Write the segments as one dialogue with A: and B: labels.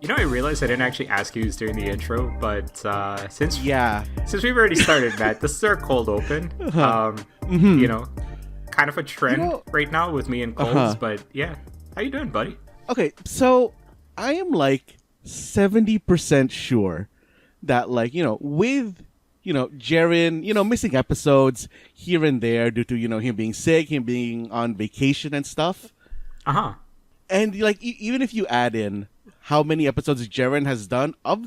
A: You know, I realized I didn't actually ask you who's doing the intro, but since we've already started, Matt, this is our cold open. You know, kind of a trend right now with me and colds, but yeah. How you doing, buddy?
B: Okay, so I am like 70% sure that, like, with Jaren, missing episodes here and there due to, him being sick, him being on vacation and stuff. And, like, even if you add in how many episodes Jaren has done of,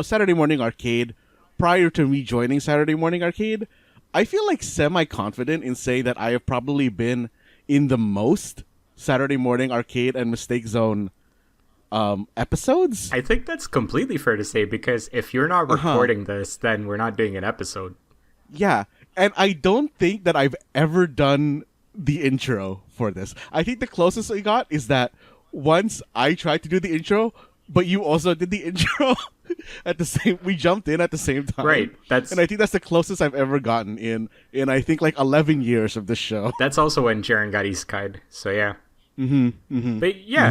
B: Saturday Morning Arcade prior to me joining Saturday Morning Arcade, I feel like semi-confident in saying that I have probably been in the most Saturday Morning Arcade and Mistake Zone episodes.
A: I think that's completely fair to say, because if you're not recording this, then we're not doing an episode.
B: Yeah, and I don't think that I've ever done the intro for this. I think the closest I got is that once I tried to do the intro, but you also did the intro we jumped in at the same time.
A: Right.
B: And I think that's the closest I've ever gotten in I think like 11 years of this show.
A: That's also when Jaren got isekai'd. So yeah. But yeah,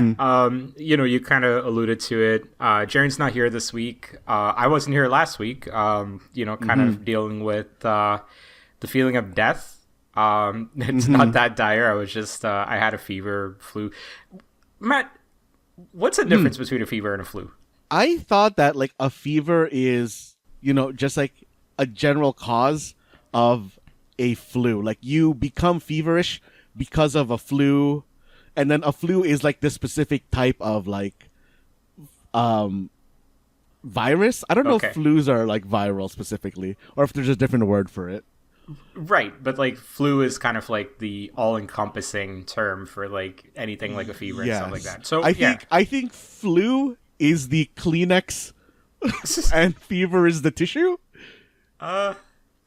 A: you kind of alluded to it. Jaren's not here this week. I wasn't here last week. Kind of dealing with the feeling of death. It's not that dire. I was just I had a fever, flu. Matt, what's the difference between a fever and a flu?
B: I thought that like a fever is just like a general cause of a flu. Like you become feverish because of a flu. And then a flu is like this specific type of like virus. I don't know if flus are like viral specifically, or if there's a different word for it.
A: Right, but like flu is kind of like the all-encompassing term for like anything like a fever and stuff like that. So
B: I think flu is the Kleenex and fever is the tissue. Does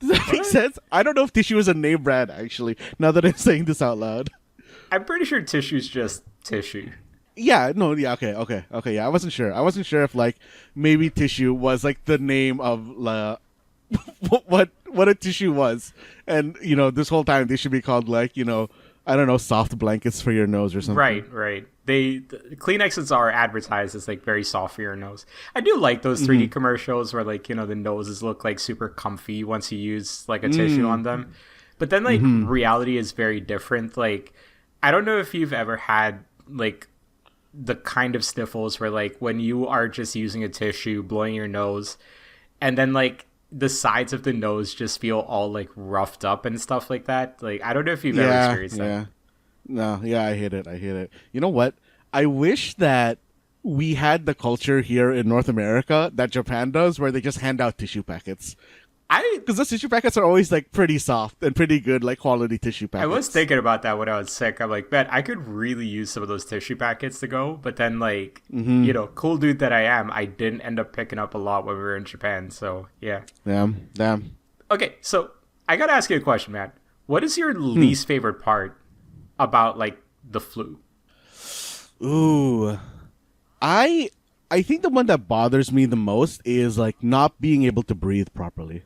B: that make sense? I don't know if tissue is a name brand actually. Now that I'm saying this out loud.
A: I'm pretty sure tissue's just tissue.
B: Yeah, no, yeah, okay, yeah. I wasn't sure if like maybe tissue was like the name of what a tissue was, and this whole time they should be called like I don't know, soft blankets for your nose or something.
A: Right. The Kleenexes are advertised as like very soft for your nose. I do like those 3D commercials where like the noses look like super comfy once you use like a tissue on them, but then like reality is very different. Like I don't know if you've ever had like the kind of sniffles where like when you are just using a tissue, blowing your nose, and then like the sides of the nose just feel all like roughed up and stuff like that. Like I don't know if you've ever experienced that.
B: No, I hate it. You know what? I wish that we had the culture here in North America that Japan does, where they just hand out tissue packets. Because those tissue packets are always like pretty soft and pretty good, like quality tissue packets.
A: I was thinking about that when I was sick. I'm like, man, I could really use some of those tissue packets to go. But then like, cool dude that I am, I didn't end up picking up a lot when we were in Japan. So yeah.
B: Damn.
A: Okay, so I gotta ask you a question, man. What is your least favorite part about like the flu?
B: Ooh, I think the one that bothers me the most is like not being able to breathe properly.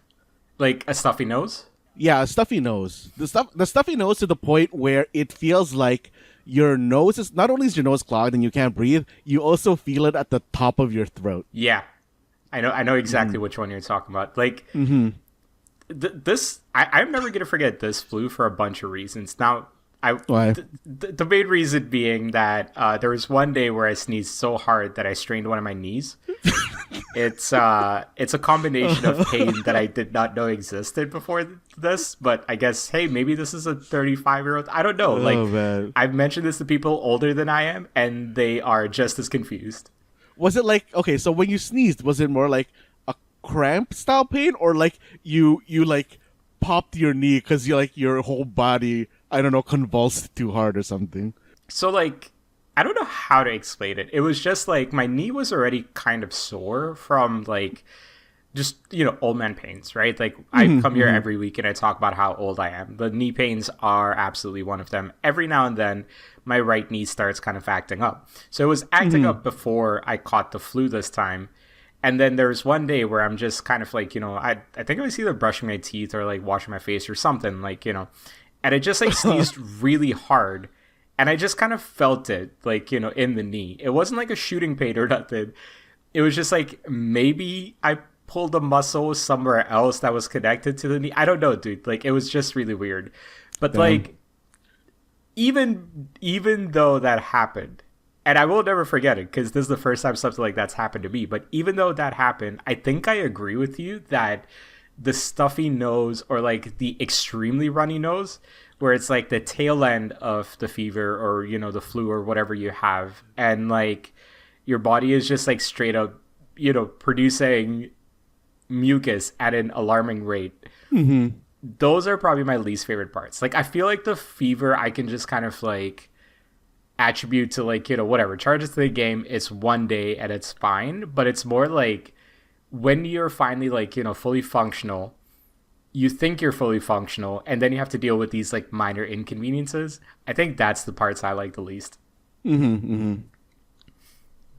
A: Like a stuffy nose?
B: Yeah, a stuffy nose. The stuffy nose to the point where it feels like your nose is not only is your nose clogged and you can't breathe, you also feel it at the top of your throat.
A: Yeah, I know exactly which one you're talking about. Like this, I'm never gonna forget this flu for a bunch of reasons. Now,
B: Why?
A: The main reason being that there was one day where I sneezed so hard that I strained one of my knees. It's a combination of pain that I did not know existed before this, but I guess, hey, maybe this is a 35-year-old. I don't know.
B: Man.
A: I've mentioned this to people older than I am, and they are just as confused.
B: Was it like, okay, so when you sneezed, was it more like a cramp style pain, or like you like popped your knee because you like your whole body, I don't know, convulsed too hard or something?
A: So like, I don't know how to explain it. It was just like my knee was already kind of sore from like just, old man pains, right? Like I come here every week and I talk about how old I am. The knee pains are absolutely one of them. Every now and then my right knee starts kind of acting up. So it was acting up before I caught the flu this time. And then there was one day where I'm just kind of like, I think I was either brushing my teeth or like washing my face or something, like, and it just like sneezed really hard. and I just kind of felt it, like, in the knee. It wasn't like a shooting pain or nothing. It was just like maybe I pulled a muscle somewhere else that was connected to the knee. I don't know, dude. Like, it was just really weird. But like, even though that happened, and I will never forget it because this is the first time something like that's happened to me. But even though that happened, I think I agree with you that the stuffy nose, or like the extremely runny nose, where it's like the tail end of the fever or, the flu or whatever you have, and like your body is just like straight up, producing mucus at an alarming rate.
B: Mm-hmm.
A: Those are probably my least favorite parts. Like, I feel like the fever I can just kind of like attribute to like, whatever, charges to the game. It's one day and it's fine. But it's more like when you're finally like, fully functional, you think you're fully functional, and then you have to deal with these like minor inconveniences. I think that's the parts I like the least.
B: Mm-hmm, mm-hmm.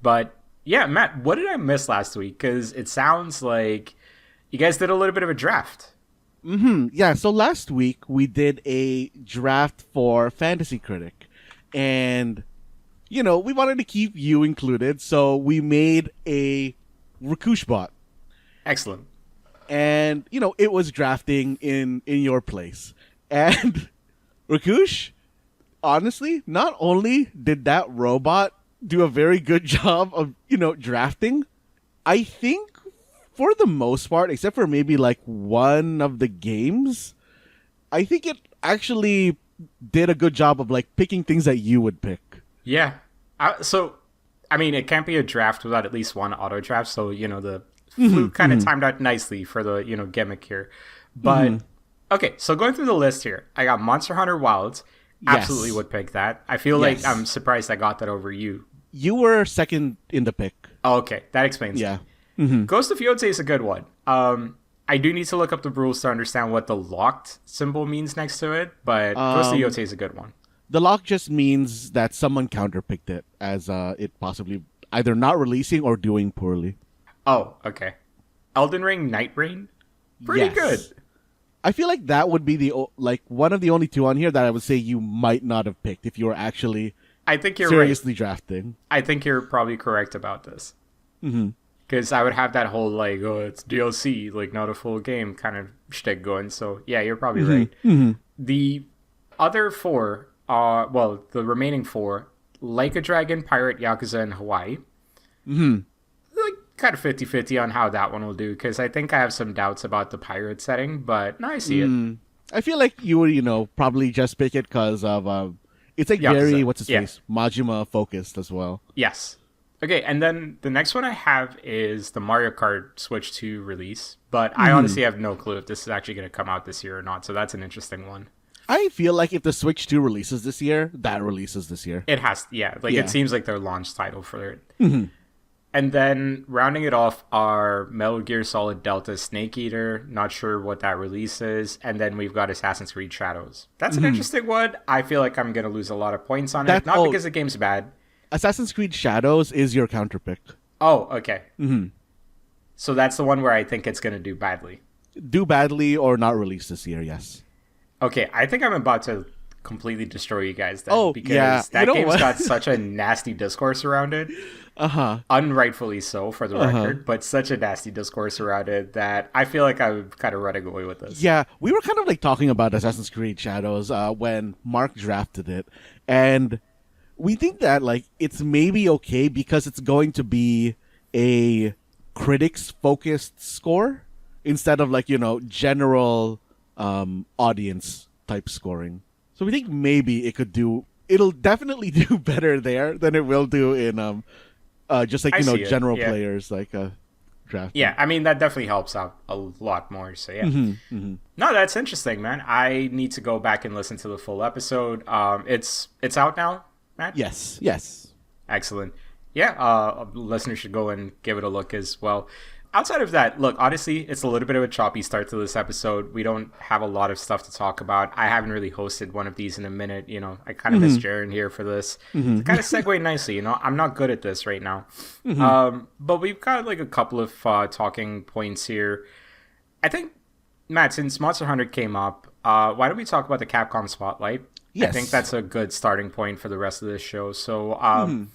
A: But yeah, Matt, what did I miss last week? Because it sounds like you guys did a little bit of a draft.
B: Mm-hmm. Yeah, so last week we did a draft for Fantasy Critic. And, we wanted to keep you included, so we made a Rakush bot.
A: Excellent.
B: And, it was drafting in your place. And Rakush, honestly, not only did that robot do a very good job of, drafting, I think for the most part, except for maybe like one of the games, I think it actually did a good job of like picking things that you would pick.
A: Yeah. So, I mean, it can't be a draft without at least one auto draft. So, the flu kind of timed out nicely for the, gimmick here. But, okay, so going through the list here, I got Monster Hunter Wilds. Absolutely
B: Yes.
A: would pick that. I feel like I'm surprised I got that over you.
B: You were second in the pick.
A: Oh, okay. That explains it.
B: Yeah. Mm-hmm.
A: Ghost of Yotei is a good one. I do need to look up the rules to understand what the locked symbol means next to it, but Ghost of Yotei is a good one.
B: The lock just means that someone counterpicked it as it possibly either not releasing or doing poorly.
A: Oh, okay. Elden Ring, Night Rain? Pretty good.
B: I feel like that would be the one of the only two on here that I would say you might not have picked if you were actually
A: I think you're
B: seriously
A: right.
B: drafting.
A: I think you're probably correct about this. Because I would have that whole like, oh, it's DLC, like not a full game kind of shtick going. So yeah, you're probably right. The other four, the remaining four, Like a Dragon, Pirate, Yakuza, and Hawaii. Like kind of 50-50 on how that one will do, because I think I have some doubts about the pirate setting, but no, I see it.
B: I feel like you would, probably just pick it because of it's like
A: Yakuza.
B: very what's his face Majima focused as well.
A: Yes. Okay, and then the next one I have is the Mario Kart Switch 2 release, but I honestly have no clue if this is actually going to come out this year or not, so that's an interesting one.
B: I feel like if the Switch 2 releases this year, that releases this year.
A: It has, it seems like their launch title for it. And then rounding it off are Metal Gear Solid Delta Snake Eater, not sure what that release is, and then we've got Assassin's Creed Shadows. That's an interesting one. I feel like I'm going to lose a lot of points on it, not because the game's bad.
B: Assassin's Creed Shadows is your counterpick.
A: Oh, okay. So that's the one where I think it's going to do badly.
B: Do badly or not release this year, yes.
A: Okay, I think I'm about to completely destroy you guys then. Because that game's got such a nasty discourse around it. Unrightfully so, for the record, but such a nasty discourse around it that I feel like I'm kind of running away with this.
B: Yeah, we were kind of like talking about Assassin's Creed Shadows when Mark drafted it, and we think that like it's maybe okay because it's going to be a critics focused score instead of like general audience type scoring. So we think maybe it'll definitely do better there than it will do in just like general players like draft.
A: Yeah, I mean that definitely helps out a lot more. So yeah, no, that's interesting, man. I need to go back and listen to the full episode. It's out now, Matt?
B: Yes.
A: Excellent. Yeah, listeners should go and give it a look as well. Outside of that, look, honestly, it's a little bit of a choppy start to this episode. We don't have a lot of stuff to talk about. I haven't really hosted one of these in a minute. I kind of miss Jaren here for this. To kind of segue nicely, I'm not good at this right now. But we've got like a couple of talking points here. I think, Matt, since Monster Hunter came up, why don't we talk about the Capcom Spotlight? I think
B: Yes.
A: that's a good starting point for the rest of this show. So,
B: Mm-hmm.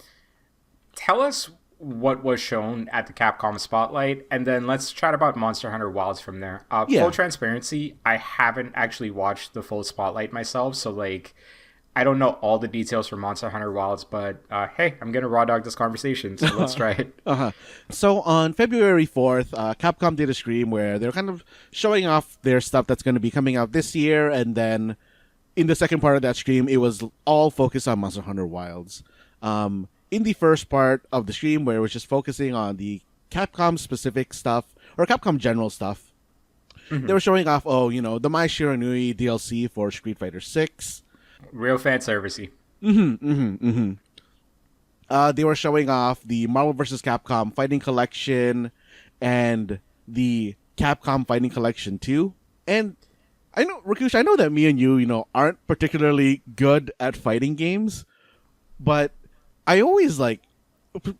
A: tell us what was shown at the Capcom Spotlight, and then let's chat about Monster Hunter Wilds from there. Full
B: Yeah.
A: transparency, I haven't actually watched the full Spotlight myself, so like, I don't know all the details for Monster Hunter Wilds, but hey, I'm gonna raw dog this conversation, so let's try it.
B: Uh-huh. So on February 4th, Capcom did a stream where they're kind of showing off their stuff that's going to be coming out this year, and then in the second part of that stream, it was all focused on Monster Hunter Wilds. In the first part of the stream, where it was just focusing on the Capcom specific stuff or Capcom general stuff, they were showing off, the Mai Shiranui DLC for Street Fighter 6.
A: Real fan servicey.
B: They were showing off the Marvel vs. Capcom Fighting Collection and the Capcom Fighting Collection 2. And I know, Rakush, I know that me and you, aren't particularly good at fighting games, but I always like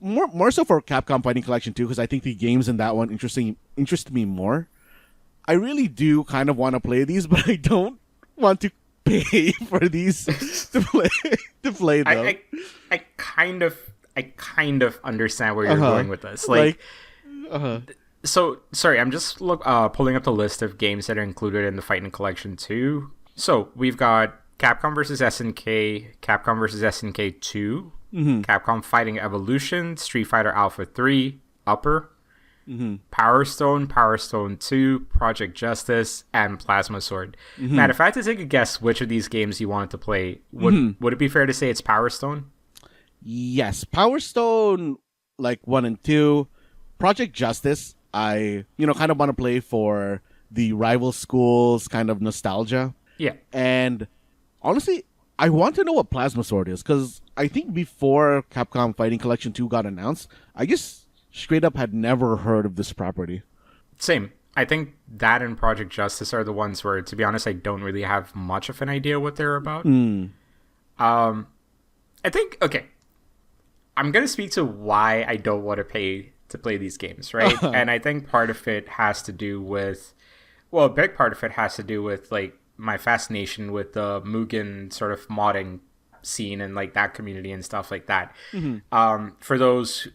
B: more so for Capcom Fighting Collection 2 because I think the games in that one interest me more. I really do kind of want to play these, but I don't want to pay for these to play them.
A: I kind of understand where you're going with this. So sorry, I'm just pulling up the list of games that are included in the Fighting Collection 2. So we've got Capcom vs. SNK, Capcom vs. SNK 2, Capcom Fighting Evolution, Street Fighter Alpha 3, Upper, Power Stone, Power Stone 2, Project Justice, and Plasma Sword. Matt, if I had to take a guess which of these games you wanted to play, would it be fair to say it's Power Stone?
B: Yes, Power Stone, like 1 and 2. Project Justice, I, kind of want to play for the rival schools kind of nostalgia.
A: Yeah.
B: And honestly, I want to know what Plasma Sword is, because I think before Capcom Fighting Collection 2 got announced, I just straight up had never heard of this property.
A: Same. I think that and Project Justice are the ones where, to be honest, I don't really have much of an idea what they're about. I think, okay, I'm going to speak to why I don't want to pay to play these games, right? And I think part of it has to do with, a big part of it has to do with, like, my fascination with the Mugen sort of modding scene and, like, that community and stuff like that. For those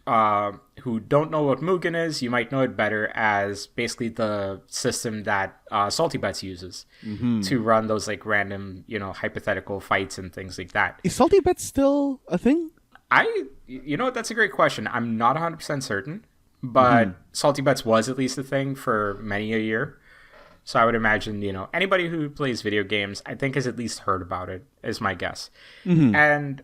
A: who don't know what Mugen is, you might know it better as basically the system that Salty Bets uses to run those, like, random, hypothetical fights and things like that.
B: Is Salty Bets still a thing?
A: That's a great question. I'm not 100% certain, but Salty Bets was at least a thing for many a year. So I would imagine, anybody who plays video games, I think has at least heard about it, is my guess. And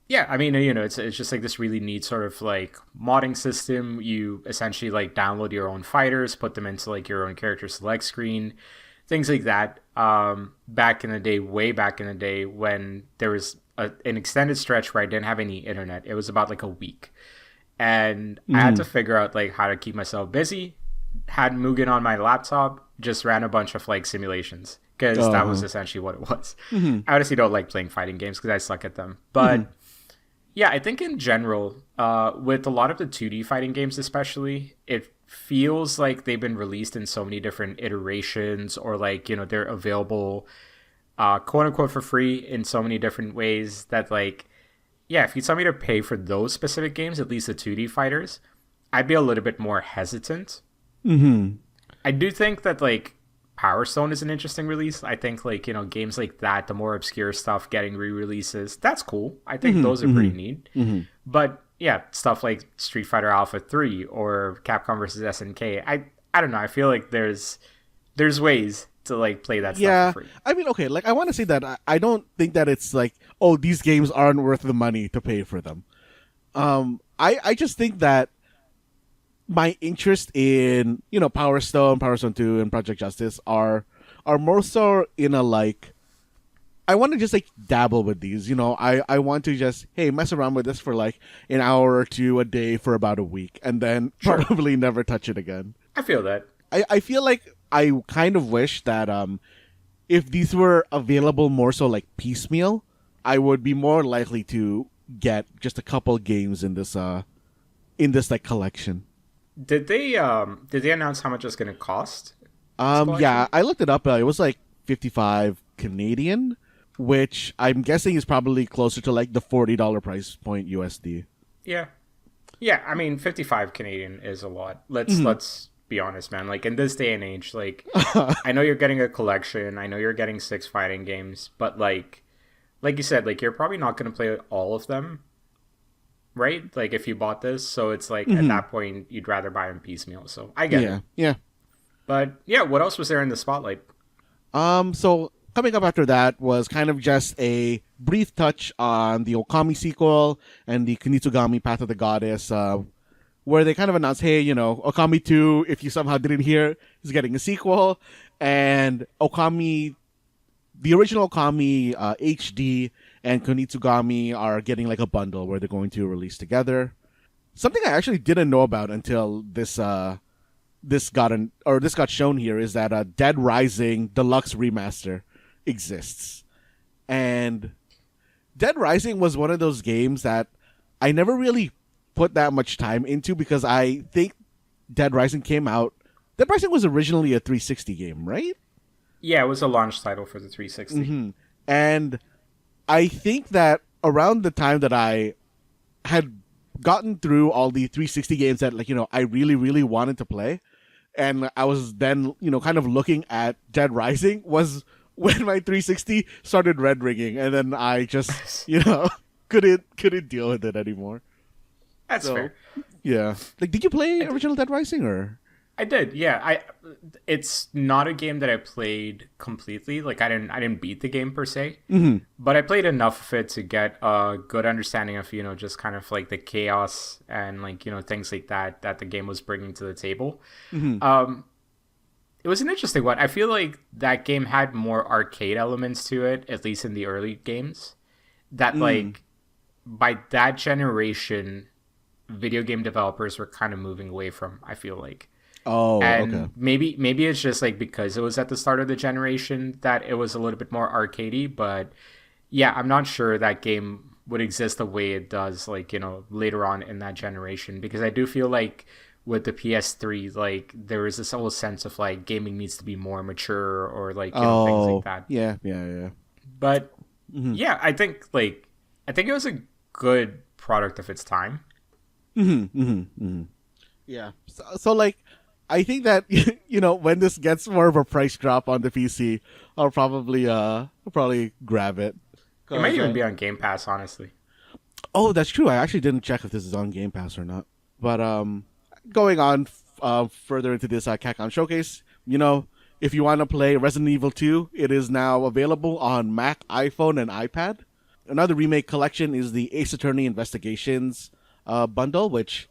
A: yeah, I mean, it's just like this really neat sort of like modding system. You essentially like download your own fighters, put them into like your own character select screen, things like that. Back in the day, way back in the day, when there was an extended stretch where I didn't have any internet. It was about like a week. And I had to figure out like how to keep myself busy. Had Mugen on my laptop, just ran a bunch of like simulations because that was essentially what it was. I honestly don't like playing fighting games because I suck at them. But yeah, I think in general, with a lot of the 2D fighting games especially, it feels like they've been released in so many different iterations or like, they're available quote unquote for free in so many different ways that like, yeah, if you tell me to pay for those specific games, at least the 2D fighters, I'd be a little bit more hesitant. I do think that like Power Stone is an interesting release. I think like, games like that, the more obscure stuff getting re-releases, that's cool. I think those are pretty neat. But yeah, stuff like Street Fighter Alpha 3 or Capcom vs. SNK, I don't know. I feel like there's ways to like play that stuff for free.
B: I mean, okay, like I want to say that I don't think that it's like, these games aren't worth the money to pay for them. I just think that my interest in, Power Stone 2, and Project Justice are more so in a like, I want to just like dabble with these, I want to just, hey, mess around with this for like an hour or two a day for about a week and then probably never touch it again.
A: I feel that.
B: I feel like I kind of wish that if these were available more so like piecemeal, I would be more likely to get just a couple games in this like collection.
A: Did they announce how much it's going to cost?
B: Yeah, I looked it up. It was like 55 Canadian. which I'm guessing is probably closer to like the $40 price point USD.
A: Yeah. Yeah, I mean, 55 Canadian is a lot. Let's be honest, man. Like in this day and age, like I know you're getting a collection, I know you're getting 6 fighting games, but like you said, like you're probably not going to play all of them, right? Like if you bought this, so it's like at that point you'd rather buy them piecemeal. So I get it.
B: Yeah.
A: But yeah, what else was there in the spotlight?
B: So coming up after that was kind of just a brief touch on the Okami sequel and the Kunitsugami Path of the Goddess, where they kind of announced, hey, Okami 2, if you somehow didn't hear, is getting a sequel, and Okami, the original Okami HD and Kunitsugami are getting like a bundle where they're going to release together. Something I actually didn't know about until this got shown here is that Dead Rising Deluxe Remaster exists. And Dead Rising was one of those games that I never really put that much time into because I think Dead Rising was originally a 360 game, right?
A: Yeah, it was a launch title for the 360.
B: And I think that around the time that I had gotten through all the 360 games that I really, really wanted to play, and I was then, kind of looking at Dead Rising was when my 360 started red ringing, and then I just, couldn't deal with it anymore.
A: That's fair.
B: Yeah. Like, did you play original Dead Rising, or?
A: I did, yeah. It's not a game that I played completely. Like I didn't beat the game per se, but I played enough of it to get a good understanding of just kind of like the chaos and like things like that the game was bringing to the table. It was an interesting one. I feel like that game had more arcade elements to it, at least in the early games. That like by that generation, video game developers were kind of moving away from. I feel like.
B: Oh,
A: and
B: okay.
A: maybe it's just like because it was at the start of the generation that it was a little bit more arcadey, but yeah, I'm not sure that game would exist the way it does like later on in that generation, because I do feel like with the PS3 like there is this whole sense of like gaming needs to be more mature or like things like that.
B: Yeah.
A: But yeah, I think it was a good product of its time.
B: Yeah. So like I think that when this gets more of a price drop on the PC, I'll probably grab it.
A: It might even be on Game Pass, honestly.
B: Oh, that's true. I actually didn't check if this is on Game Pass or not. But going on further into this Capcom showcase, if you want to play Resident Evil 2, it is now available on Mac, iPhone, and iPad. Another remake collection is the Ace Attorney Investigations bundle, which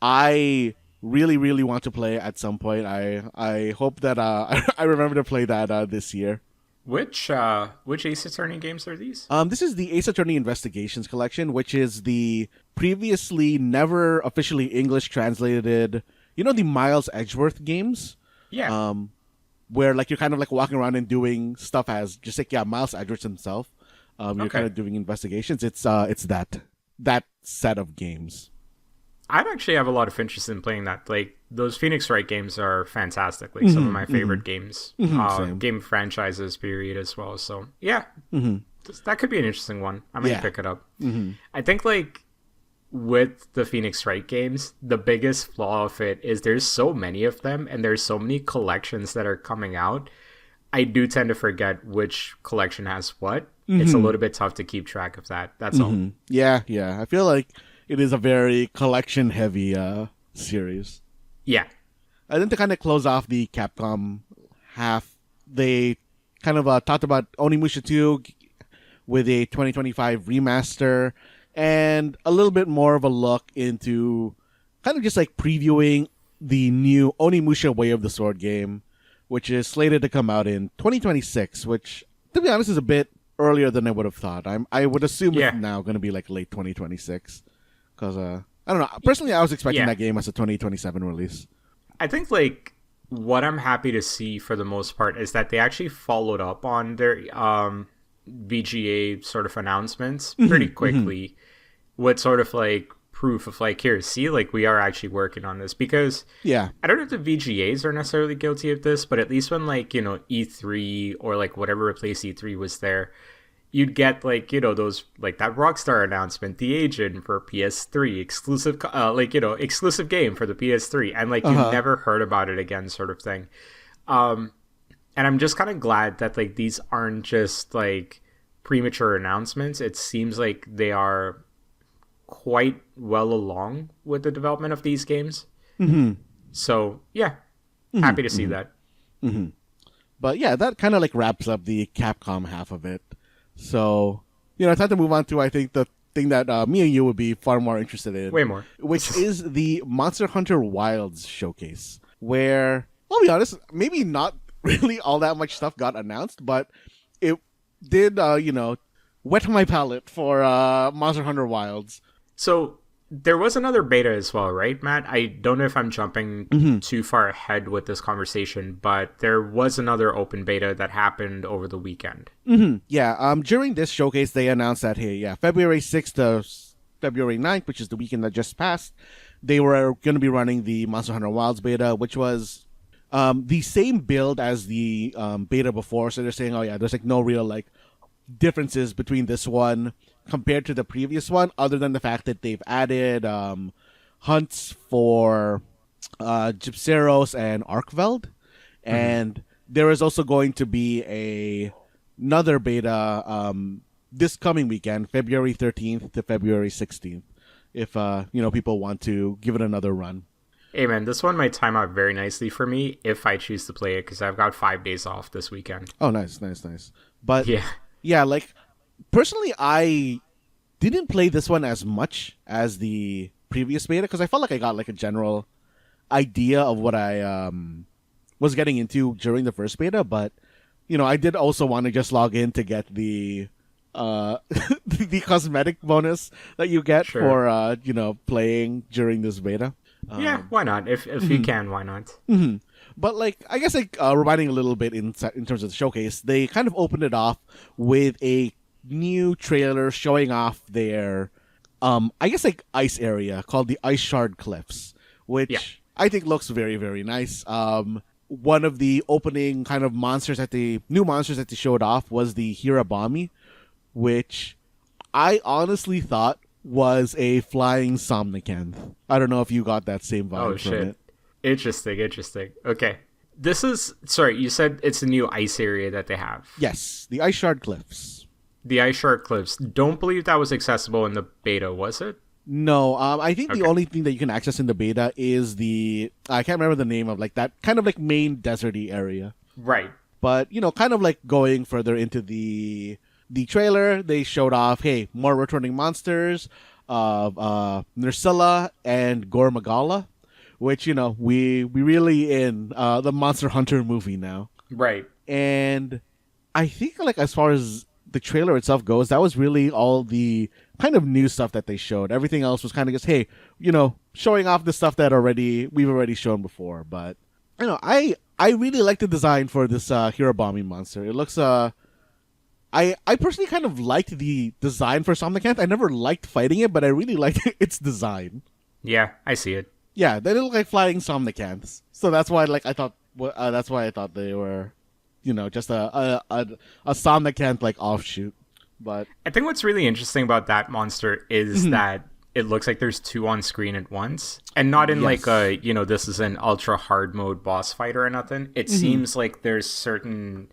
B: I really, really want to play at some point. I hope that I remember to play that this year.
A: Which Ace Attorney games are these?
B: This is the Ace Attorney Investigations collection, which is the previously never officially English translated, the Miles Edgeworth games?
A: Yeah.
B: Where like you're kind of like walking around and doing stuff as just like Miles Edgeworth himself. You're kind of doing investigations. It's that set of games.
A: I'd actually have a lot of interest in playing that. Like those Phoenix Wright games are fantastic. Like some of my favorite games, game franchises period as well. So yeah, that could be an interesting one. I might pick it up. I think like with the Phoenix Wright games, the biggest flaw of it is there's so many of them and there's so many collections that are coming out. I do tend to forget which collection has what. It's a little bit tough to keep track of that. That's all.
B: Yeah. I feel like it is a very collection-heavy series.
A: Yeah.
B: And then to kind of close off the Capcom half, they kind of talked about Onimusha 2 with a 2025 remaster and a little bit more of a look into kind of just like previewing the new Onimusha Way of the Sword game, which is slated to come out in 2026, which, to be honest, is a bit earlier than I would have thought. I would assume it's now going to be like late 2026. Because, I don't know. Personally, I was expecting that game as a 2027 release.
A: I think, like, what I'm happy to see for the most part is that they actually followed up on their VGA sort of announcements pretty quickly with sort of, like, proof of, like, here, see, like, we are actually working on this. Because I don't know if the VGAs are necessarily guilty of this, but at least when, like, E3 or, like, whatever replaced E3 was there, you'd get like, you know, those like that Rockstar announcement, The Agent for PS3 exclusive, like, you know, exclusive game for the PS3, and like you never heard about it again, sort of thing. And I'm just kind of glad that like these aren't just like premature announcements. It seems like they are quite well along with the development of these games. So yeah, happy to see that.
B: But yeah, that kind of like wraps up the Capcom half of it. So, you know, it's time to move on to, I think, the thing that me and you would be far more interested in.
A: Way more.
B: Which is the Monster Hunter Wilds showcase, where, I'll be honest, maybe not really all that much stuff got announced, but it did, you know, wet my palate for Monster Hunter Wilds.
A: So there was another beta as well, right, Matt? I don't know if I'm jumping too far ahead with this conversation, but there was another open beta that happened over the weekend.
B: Yeah, during this showcase, they announced that, hey, yeah, February 6th to February 9th, which is the weekend that just passed, they were going to be running the Monster Hunter Wilds beta, which was the same build as the beta before. So they're saying, oh, yeah, there's like no real like differences between this one compared to the previous one, other than the fact that they've added hunts for Gypceros and Arkveld. And there is also going to be another beta this coming weekend, February 13th to February 16th, if you know, people want to give it another run.
A: Hey man, this one might time out very nicely for me if I choose to play it, because I've got 5 days off this weekend.
B: Oh, nice. But yeah, like, personally, I didn't play this one as much as the previous beta, because I felt like I got like a general idea of what I was getting into during the first beta. But, you know, I did also want to just log in to get the the cosmetic bonus that you get for you know, playing during this beta.
A: Yeah, why not? If you can, why not?
B: But like, I guess like reminding a little bit in terms of the showcase, they kind of opened it off with a new trailer showing off their I guess like ice area called the Ice Shard Cliffs, which I think looks very, very nice. One of the opening kind of monsters that new monsters that they showed off was the Hirabami, which I honestly thought was a flying Somnicanth. I don't know if you got that same vibe from it.
A: Interesting. Okay. This is, sorry, you said it's a new ice area that they have.
B: Yes, the Ice Shard Cliffs.
A: The Ice Shard Cliffs. Don't believe that was accessible in the beta, was it?
B: No, I think the only thing that you can access in the beta is I can't remember the name of like that kind of like main deserty area.
A: Right.
B: But, you know, kind of like going further into the trailer, they showed off, hey, more returning monsters of Nursilla and Gormagala, which, you know, we really in the Monster Hunter movie now.
A: Right.
B: And I think like as far as the trailer itself goes, that was really all the kind of new stuff that they showed. Everything else was kind of just, hey, you know, showing off the stuff that we've already shown before. But, you know, I really like the design for this Hirabami monster. It looks I personally kind of liked the design for Somnicanth. I never liked fighting it, but I really liked its design.
A: Yeah, I see it.
B: Yeah, they look like flying Somnicanths. So that's why that's why I thought they were, you know, just a Somnicanth like offshoot. But
A: I think what's really interesting about that monster is that it looks like there's 2 on screen at once, and not in like a, you know, this is an ultra hard mode boss fight or nothing. It seems like there's certain,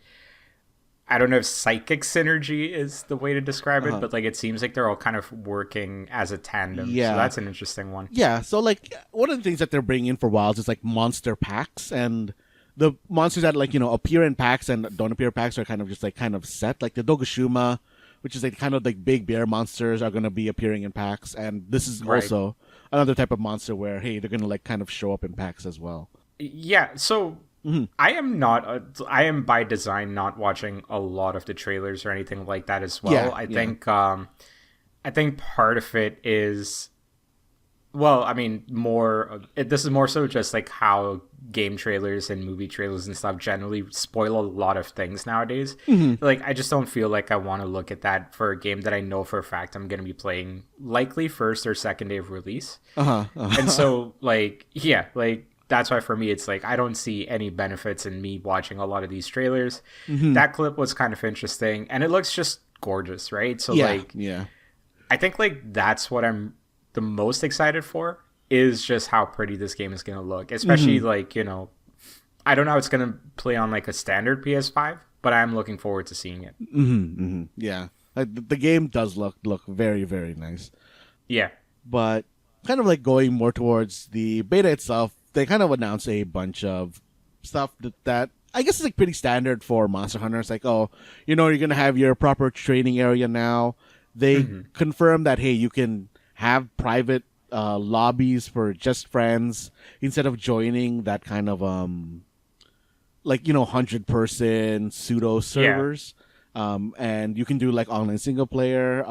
A: I don't know if psychic synergy is the way to describe it, but like it seems like they're all kind of working as a tandem. Yeah. So that's an interesting one.
B: Yeah. So like one of the things that they're bringing in for Wilds is like monster packs, and the monsters that like, you know, appear in packs and don't appear in packs are kind of just like kind of set. Like the Dogashuma, which is like kind of like big bear monsters, are going to be appearing in packs. And this is also another type of monster where, hey, they're going to like kind of show up in packs as well.
A: Yeah. So I am by design not watching a lot of the trailers or anything like that as well. I think part of it is, well, I mean, this is more so just like how game trailers and movie trailers and stuff generally spoil a lot of things nowadays. Like, I just don't feel like I want to look at that for a game that I know for a fact I'm going to be playing likely first or second day of release. And so, like, yeah, like, that's why for me it's like I don't see any benefits in me watching a lot of these trailers. That clip was kind of interesting, and it looks just gorgeous, right? So
B: Yeah,
A: like
B: yeah.
A: I think like that's what I'm the most excited for is just how pretty this game is going to look. Especially like, you know, I don't know how it's going to play on like a standard PS5, but I'm looking forward to seeing it.
B: Yeah. The game does look very, very nice.
A: Yeah.
B: But kind of like going more towards the beta itself, they kind of announced a bunch of stuff that I guess is like pretty standard for Monster Hunter. It's like, oh, you know, you're gonna have your proper training area now. They confirm that hey, you can have private lobbies for just friends instead of joining that kind of like, you know, 100-person pseudo servers. And you can do like online single player.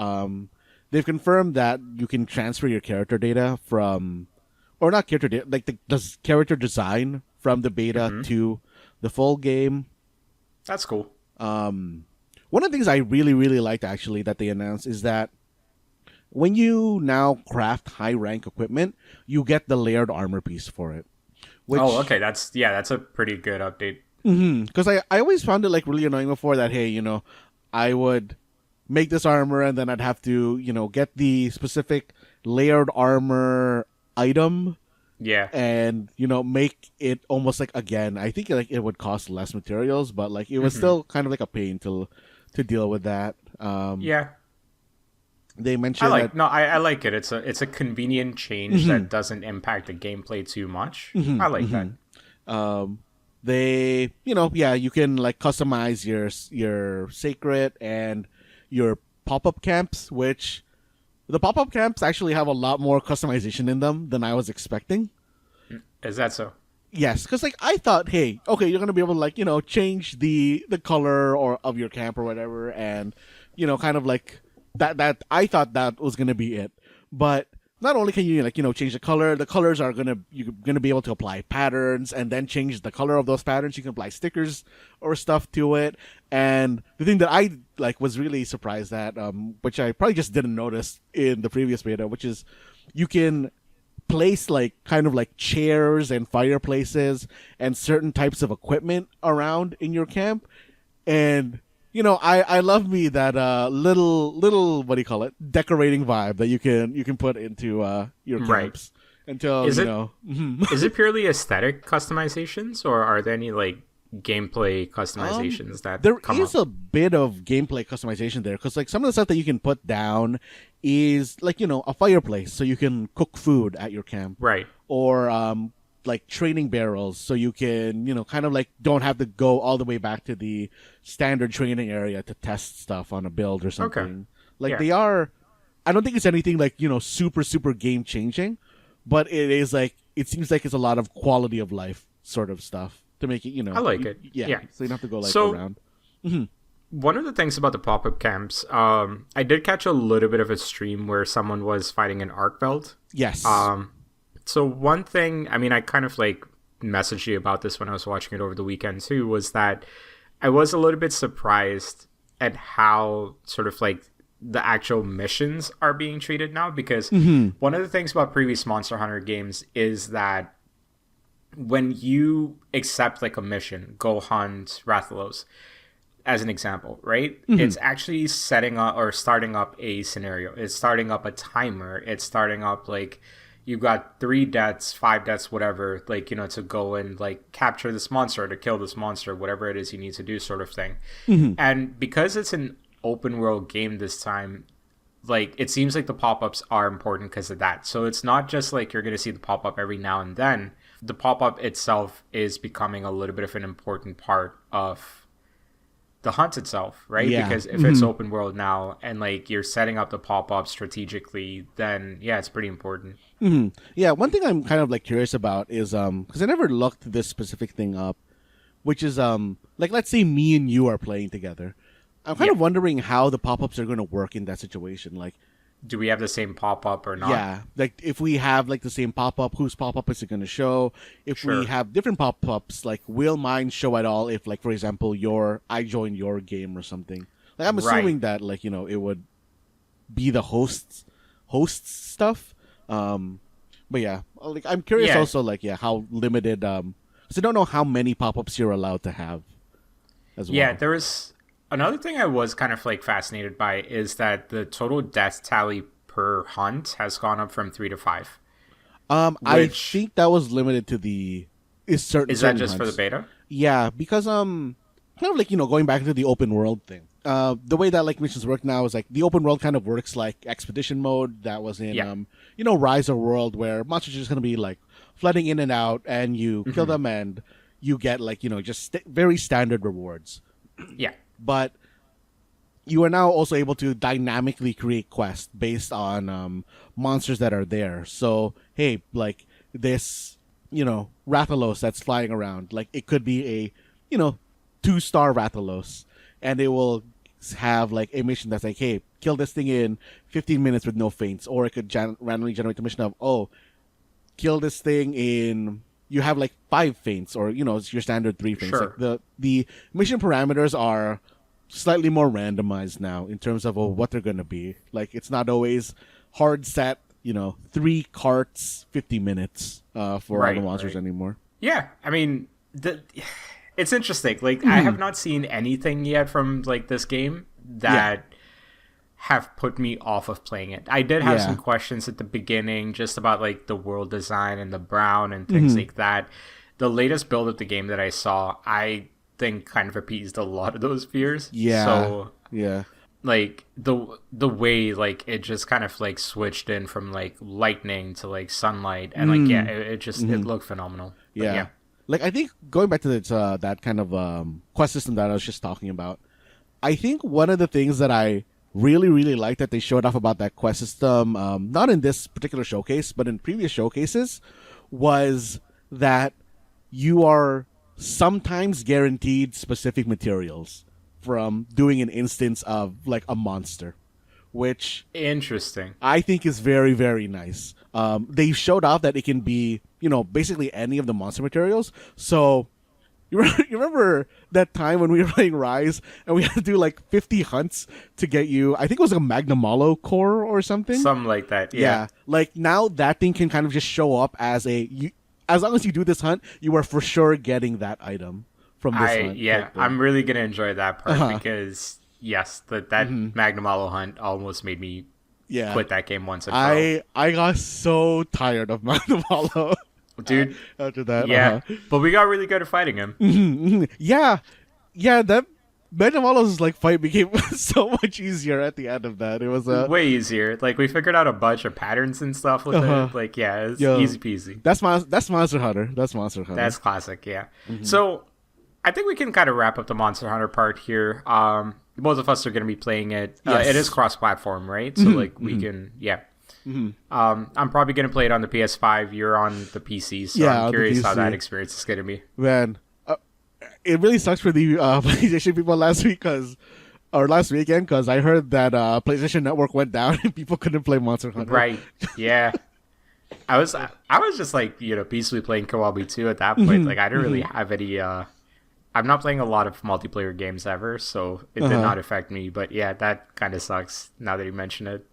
B: They've confirmed that you can transfer your character data from, or not character data, like the character design from the beta to the full game.
A: That's cool.
B: One of the things I really, really liked actually that they announced is that when you now craft high rank equipment, you get the layered armor piece for it. Which,
A: okay. That's a pretty good update.
B: Because I always found it like really annoying before that, hey, you know, I would make this armor and then I'd have to, you know, get the specific layered armor item.
A: Yeah.
B: And, you know, make it almost like, again, I think like it would cost less materials, but like it was still kind of like a pain to deal with that.
A: Yeah.
B: They mentioned
A: I like it. It's a convenient change that doesn't impact the gameplay too much. I like that.
B: They, you know, yeah, you can like customize your sacred and your pop-up camps, which the pop-up camps actually have a lot more customization in them than I was expecting.
A: Is that so?
B: Yes, because like I thought, hey, okay, you're gonna be able to like, you know, change the color or of your camp or whatever, and you know, kind of like that I thought that was gonna be it. But not only can you like, you know, change the colors are you're gonna be able to apply patterns and then change the color of those patterns. You can apply stickers or stuff to it. And the thing that I like was really surprised at, which I probably just didn't notice in the previous beta, which is you can place like kind of like chairs and fireplaces and certain types of equipment around in your camp. And you know, I love me that little what do you call it, decorating vibe that you can put into your camps.
A: Right.
B: Until
A: is
B: you
A: it,
B: know,
A: is it purely aesthetic customizations, or are there any like gameplay customizations that
B: there
A: come
B: is
A: up?
B: a bit of gameplay customization there because like some of the stuff that you can put down is like, you know, a fireplace so you can cook food at your camp,
A: Right.
B: or like training barrels so you can, you know, kind of like don't have to go all the way back to the standard training area to test stuff on a build or something.
A: Okay.
B: Like
A: Yeah.
B: they are, I don't think it's anything like, you know, super game changing, but it is like, it seems like it's a lot of quality of life sort of stuff to make it, you know.
A: I like it.
B: Yeah.
A: Yeah.
B: So you don't have to go like
A: So-
B: around.
A: One of the things about the pop-up camps, I did catch a little bit of a stream where someone was fighting an arc belt.
B: Yes.
A: So one thing, I mean, I kind of like messaged you about this when I was watching it over the weekend too, was that I was a little bit surprised at how sort of like the actual missions are being treated now, because one of the things about previous Monster Hunter games is that when you accept like a mission, go hunt Rathalos, as an example, right? It's actually setting up or starting up a scenario. It's starting up a timer. It's starting up like you've got 3 deaths, 5 deaths, whatever, like, you know, to go and like capture this monster, to kill this monster, whatever it is you need to do, sort of thing. And because it's an open world game this time, like it seems like the pop-ups are important because of that. So it's not just like you're going to see the pop-up every now and then. The pop-up itself is becoming a little bit of an important part of the hunt itself, right?
B: Yeah.
A: Because if it's open world now and like you're setting up the pop-up strategically, then yeah, it's pretty important.
B: Yeah, one thing I'm kind of like curious about is because I never looked this specific thing up, which is like let's say me and you are playing together. I'm kind of wondering how the pop-ups are going to work in that situation. Like,
A: Do we have the same pop-up or not?
B: yeah, like if we have like the same pop-up, whose pop-up is it going to show? If we have different pop-ups, like will mine show at all? If like for example, I join your game or something. Like I'm assuming that like, you know, it would be the hosts stuff. But yeah, like I'm curious also like how limited. Because I don't know how many pop-ups you're allowed to have as well.
A: Yeah, there was Another thing I was kind of like fascinated by is that the total death tally per hunt has gone up from 3 to 5.
B: I think that was limited to certain.
A: Is that just
B: hunts.
A: for the beta?
B: Yeah, because kind of like going back to the open world thing. The way that like missions work now is like the open world kind of works like expedition mode that was in Rise of World, where monsters are just gonna be like flooding in and out, and you kill them and you get like just very standard rewards.
A: Yeah,
B: but you are now also able to dynamically create quests based on monsters that are there. So hey, like this Rathalos that's flying around, like it could be a 2-star Rathalos, and it will have like a mission that's like, hey, kill this thing in 15 minutes with no feints, or it could randomly generate a mission of, kill this thing in, you have like 5 feints, or it's your standard 3 feints.
A: Sure.
B: Like the mission parameters are slightly more randomized now in terms of what they're going to be. Like it's not always hard set, 3 carts 50 minutes for all the monsters anymore.
A: Yeah, I mean it's interesting. Like I have not seen anything yet from like this game that have put me off of playing it. I did have some questions at the beginning just about like the world design and the brown and things like that. The latest build of the game that I saw, I think kind of appeased a lot of those fears.
B: Yeah.
A: So
B: yeah.
A: Like the way like it just kind of like switched in from like lightning to like sunlight, and like it looked phenomenal.
B: Yeah. Like I think going back to that kind of quest system that I was just talking about, I think one of the things that I really, really liked that they showed off about that quest system, not in this particular showcase, but in previous showcases, was that you are sometimes guaranteed specific materials from doing an instance of like a monster, which
A: interesting.
B: I think is very, very nice. They showed off that it can be, basically any of the monster materials. So you remember that time when we were playing Rise and we had to do like 50 hunts to get you, I think it was a Magnamalo core or something?
A: Something like that, yeah.
B: Like now that thing can kind of just show up as as long as you do this hunt, you are for sure getting that item from this hunt.
A: Yeah, I'm really going to enjoy that part because, yes, that Magnamalo hunt almost made me quit that game once and for all.
B: I got so tired of Magnamalo.
A: Dude,
B: after that,
A: but we got really good at fighting him.
B: Yeah, that Magnamalo's like fight became so much easier at the end of that. It was
A: way easier. Like we figured out a bunch of patterns and stuff with it. Like it's easy peasy.
B: That's Monster Hunter. That's Monster Hunter.
A: That's classic. Yeah. So I think we can kind of wrap up the Monster Hunter part here. Both of us are going to be playing it.
B: Yes.
A: It is cross-platform, right? So like we can, I'm probably going to play it on the PS5. You're on the PC, so I'm curious how that experience is going to be.
B: Man, it really sucks for the PlayStation people last weekend because I heard that PlayStation Network went down and people couldn't play Monster Hunter.
A: Right? Yeah. I was just like peacefully playing Kiwami 2 at that point. Like I didn't really have any. I'm not playing a lot of multiplayer games ever, so it did not affect me. But yeah, that kind of sucks now that you mention it.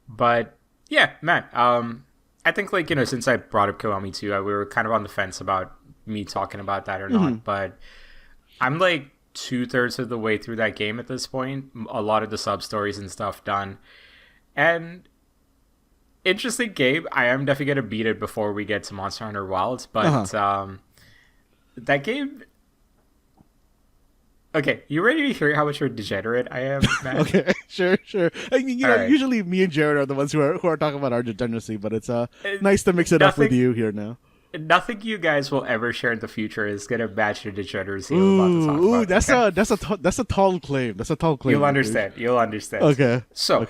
A: But yeah, Matt, I think like since I brought up Kiwami 2, we were kind of on the fence about me talking about that or not. But I'm like 2/3 of the way through that game at this point. A lot of the sub stories and stuff done, and interesting game. I am definitely gonna beat it before we get to Monster Hunter Wilds, but that game. Okay, you ready to hear how much of a degenerate I am, Matt?
B: Okay, sure. I mean, usually me and Jared are the ones who are talking about our degeneracy, but it's nice to mix it up with you here now.
A: Nothing you guys will ever share in the future is gonna match your degeneracy. That's
B: a tall claim. That's a tall claim.
A: You'll understand.
B: Okay.
A: So,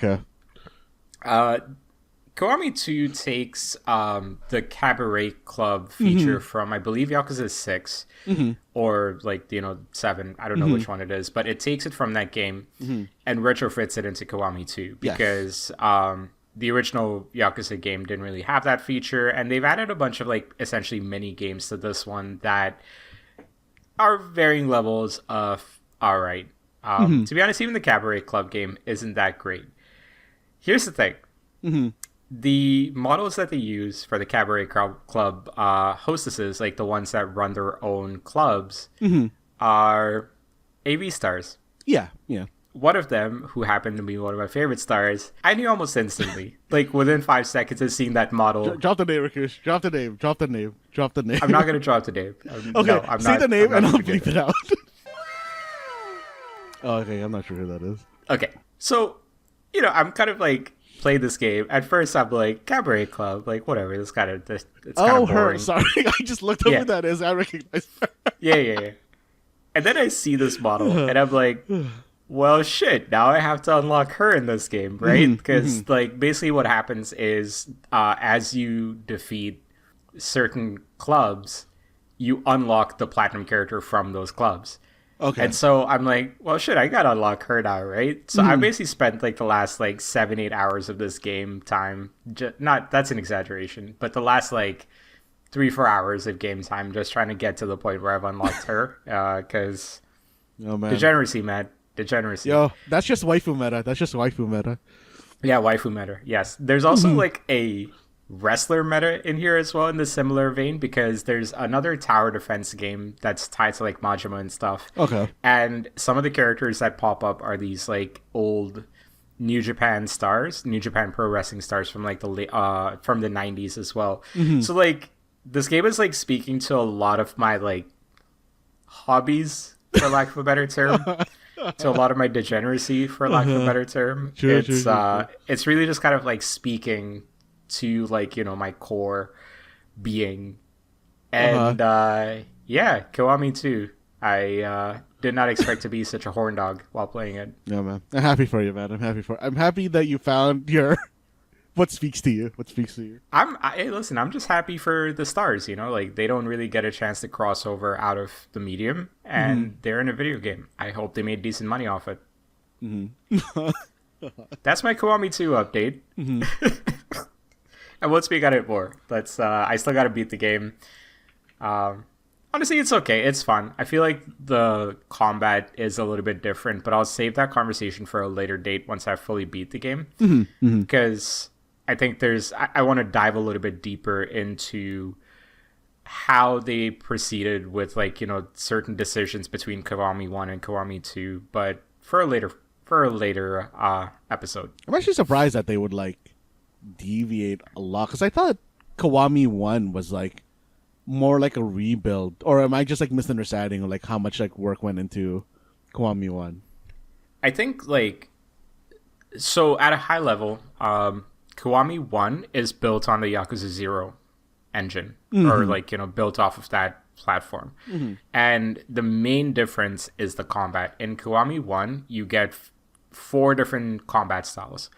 A: Kiwami 2 takes the Cabaret Club feature from, I believe, Yakuza 6 or like 7. I don't know which one it is, but it takes it from that game and retrofits it into Kiwami 2 because the original Yakuza game didn't really have that feature, and they've added a bunch of like essentially mini games to this one that are varying levels of all right. To be honest, even the Cabaret Club game isn't that great. Here's the thing. The models that they use for the Cabaret Club hostesses, like the ones that run their own clubs, are AV stars.
B: Yeah, yeah.
A: One of them, who happened to be one of my favorite stars, I knew almost instantly. Like, within 5 seconds of seeing that model.
B: Drop the name, Rakush. Drop the name. Drop the name. Drop the name.
A: I'm not going to drop the name.
B: Okay,
A: no, I'm
B: say
A: not,
B: the name and I'll
A: gonna get
B: bleep it out. Oh, okay, I'm not sure who that is.
A: Okay, so, I'm kind of like playing this game. At first, I'm like, Cabaret Club, like, whatever. It's kind of
B: Oh,
A: boring.
B: her. Sorry, I just looked up who that is. I recognize her.
A: Yeah. And then I see this model, and I'm like, well, shit, now I have to unlock her in this game, right? Because, like, basically what happens is as you defeat certain clubs, you unlock the platinum character from those clubs.
B: Okay.
A: And so I'm like, well, shit, I gotta unlock her now, right? So I basically spent, like, the last, like, 7-8 hours of this game time. That's an exaggeration, but the last, like, 3-4 hours of game time just trying to get to the point where I've unlocked her. Because degeneracy, man. Degeneracy.
B: Yo, that's just waifu meta.
A: Yeah, waifu meta. Yes. There's also like a wrestler meta in here as well in the similar vein, because there's another tower defense game that's tied to like Majima and stuff.
B: Okay.
A: And some of the characters that pop up are these like old New Japan Pro Wrestling stars from like from the 90s as well. So like this game is like speaking to a lot of my like hobbies, for lack of a better term. To a lot of my degeneracy, for lack of a better term.
B: True.
A: It's really just kind of like speaking to like, my core being. And yeah, Kiwami 2. I did not expect to be such a horn dog while playing it.
B: No, man. I'm happy for you, man. I'm happy that you found your what speaks to you.
A: Hey, listen, I'm just happy for the stars, like they don't really get a chance to cross over out of the medium, and they're in a video game. I hope they made decent money off it. That's my Kiwami 2 update. I won't speak on it more. I still gotta beat the game. Honestly, it's okay. It's fun. I feel like the combat is a little bit different, but I'll save that conversation for a later date once I fully beat the game. Because I think I want to dive a little bit deeper into how they proceeded with like, certain decisions between Kiwami 1 and Kiwami 2, but for a later episode.
B: I'm actually surprised that they would like deviate a lot, because I thought Kiwami 1 was like more like a rebuild, or am I just like misunderstanding like how much like work went into Kiwami 1?
A: I think like, so at a high level, Kiwami 1 is built on the Yakuza 0 engine, or like, built off of that platform. And the main difference is the combat. In Kiwami 1, you get 4 different combat styles.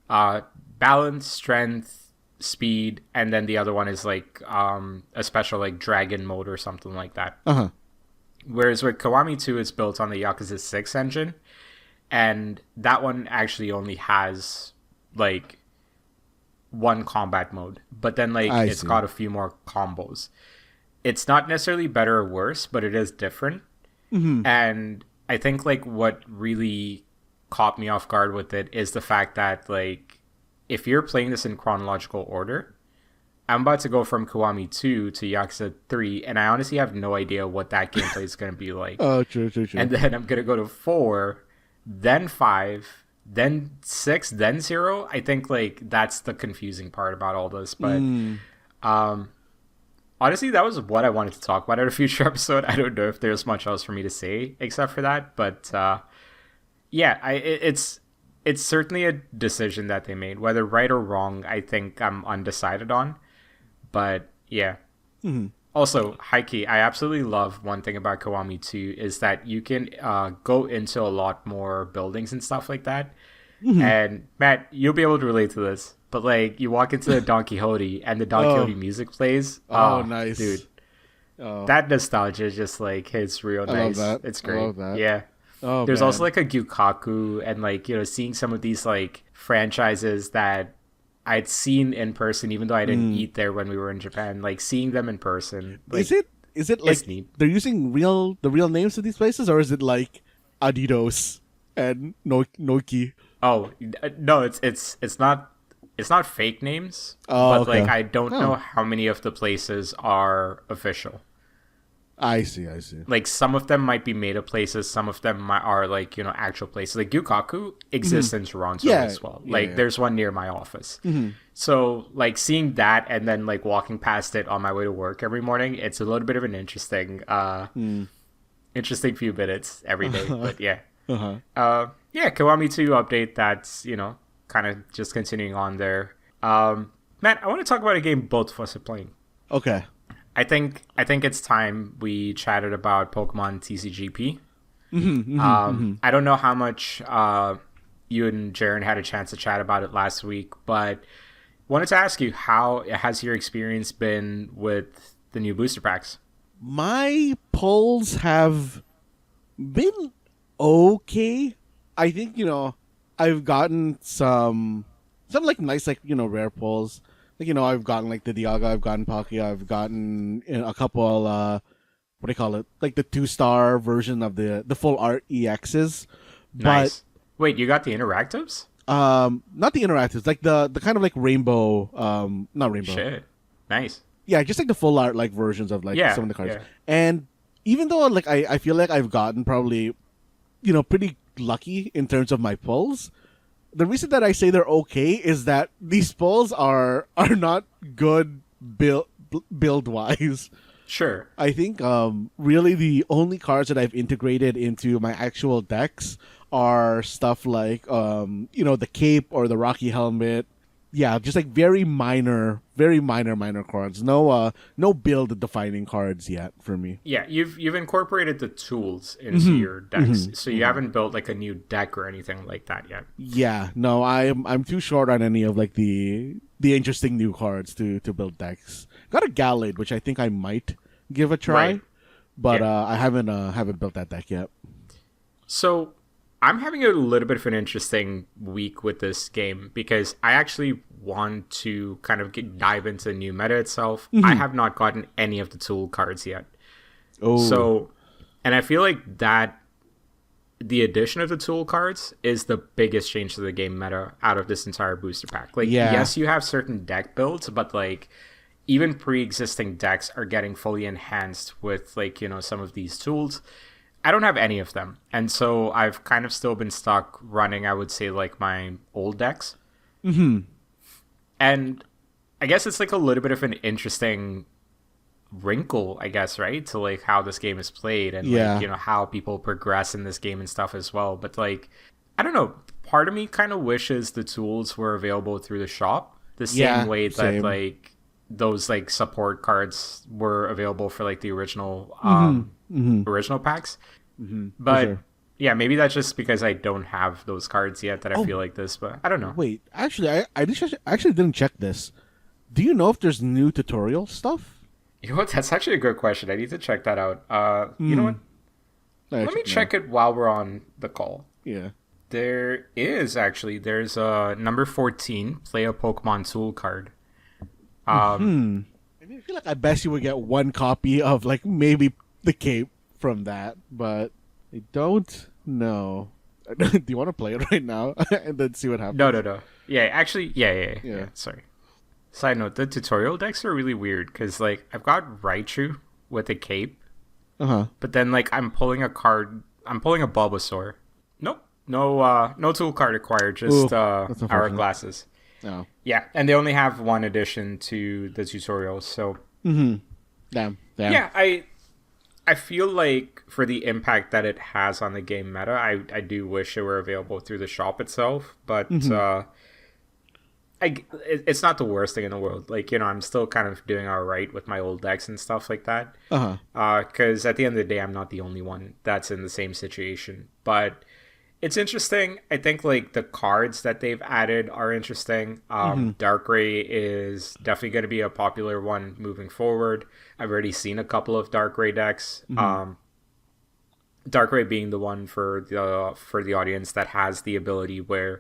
A: Balance, strength, speed, and then the other one is like a special like dragon mode or something like that. Whereas with Kiwami 2, it's built on the Yakuza 6 engine, and that one actually only has like one combat mode, but then like it's got a few more combos. It's not necessarily better or worse, but it is different. And I think like what really caught me off guard with it is the fact that like if you're playing this in chronological order, I'm about to go from Kiwami 2 to Yakuza 3, and I honestly have no idea what that gameplay is going to be like.
B: Oh, true.
A: And then I'm going to go to 4, then 5, then 6, then 0. I think like that's the confusing part about all this. But honestly, that was what I wanted to talk about in a future episode. I don't know if there's much else for me to say except for that. But yeah, it's certainly a decision that they made. Whether right or wrong, I think I'm undecided on. But yeah. Also, Heike, I absolutely love one thing about Kiwami 2 is that you can go into a lot more buildings and stuff like that. And Matt, you'll be able to relate to this. But like, you walk into the Don Quixote and the Don Quixote music plays.
B: Oh, nice,
A: dude! That nostalgia just like hits real nice.
B: I love that.
A: It's great.
B: I love that.
A: Yeah.
B: Oh,
A: there's
B: man.
A: also like a Gyukaku, and like seeing some of these like franchises that I'd seen in person, even though I didn't eat there when we were in Japan. Like seeing them in person. Like,
B: is it like they're using the real names of these places, or is it like Adidas and Noki?
A: Oh no, it's not fake names.
B: Oh,
A: but
B: okay.
A: like I don't know how many of the places are official.
B: I see.
A: Like some of them might be made up places, some of them are like, actual places. Like Yukaku exists in Toronto as well. Like there's one near my office. So like seeing that and then like walking past it on my way to work every morning, it's a little bit of an interesting interesting few minutes every day. But yeah. Kiwami 2 update, that's, kind of just continuing on there. Matt, I want to talk about a game both of us are playing.
B: Okay.
A: I think it's time we chatted about Pokemon TCGP. I don't know how much you and Jaren had a chance to chat about it last week, but wanted to ask you, how has your experience been with the new booster packs?
B: My polls have been okay. I think, I've gotten some like nice, like, rare polls. Like, I've gotten like the Dialga, I've gotten Palkia, I've gotten a couple, what do you call it? Like the 2-star version of the full art EXs.
A: Nice. But, wait, you got the interactives?
B: Not the interactives, like the kind of like rainbow, not rainbow.
A: Shit. Nice.
B: Yeah, just like the full art like versions of like some of the cards.
A: Yeah.
B: And even though like I feel like I've gotten probably, pretty lucky in terms of my pulls, the reason that I say they're okay is that these pulls are not good build wise.
A: Sure.
B: I think really the only cards that I've integrated into my actual decks are stuff like the cape or the Rocky helmet. Yeah, just like very minor cards. No build defining cards yet for me.
A: Yeah, you've incorporated the tools into your decks, so you haven't built like a new deck or anything like that yet.
B: Yeah, no, I'm too short on any of like the interesting new cards to build decks. Got a Gallade, which I think I might give a try, but I haven't built that deck yet.
A: So I'm having a little bit of an interesting week with this game because I actually want to kind of dive into the new meta itself. I have not gotten any of the tool cards yet. So, and I feel like that the addition of the tool cards is the biggest change to the game meta out of this entire booster pack. Like, yes, you have certain deck builds, but like even pre-existing decks are getting fully enhanced with like, some of these tools. I don't have any of them. And so I've kind of still been stuck running, I would say, like my old decks. And I guess it's like a little bit of an interesting wrinkle, I guess, right? To like how this game is played and like, how people progress in this game and stuff as well. But like, I don't know. Part of me kind of wishes the tools were available through the shop the same way that like those like support cards were available for like the original original packs. But yeah, maybe that's just because I don't have those cards yet that I feel like this, but I don't know.
B: Wait, actually, I actually didn't check this. Do you know if there's new tutorial stuff?
A: You know what? That's actually a good question. I need to check that out. You know what? Let me check it while we're on the call.
B: Yeah.
A: There is actually. There's number 14, play a Pokemon tool card.
B: I feel like I bet you would get one copy of like maybe the cape from that, but I don't know. Do you want to play it right now and then see what happens?
A: No. Yeah, actually, yeah. Sorry. Side note: the tutorial decks are really weird because like I've got Raichu with a cape, but then like I'm pulling a card. I'm pulling a Bulbasaur. Nope, no tool card acquired. Just Hourglasses.
B: Oh.
A: Yeah, and they only have one addition to the tutorials, so.
B: Damn.
A: Yeah, I feel like for the impact that it has on the game meta, I do wish it were available through the shop itself, but it's not the worst thing in the world. Like, I'm still kind of doing all right with my old decks and stuff like that. Because at the end of the day, I'm not the only one that's in the same situation. But it's interesting. I think like the cards that they've added are interesting. Darkrai is definitely going to be a popular one moving forward. I've already seen a couple of Darkrai decks. Darkrai being the one for the audience that has the ability where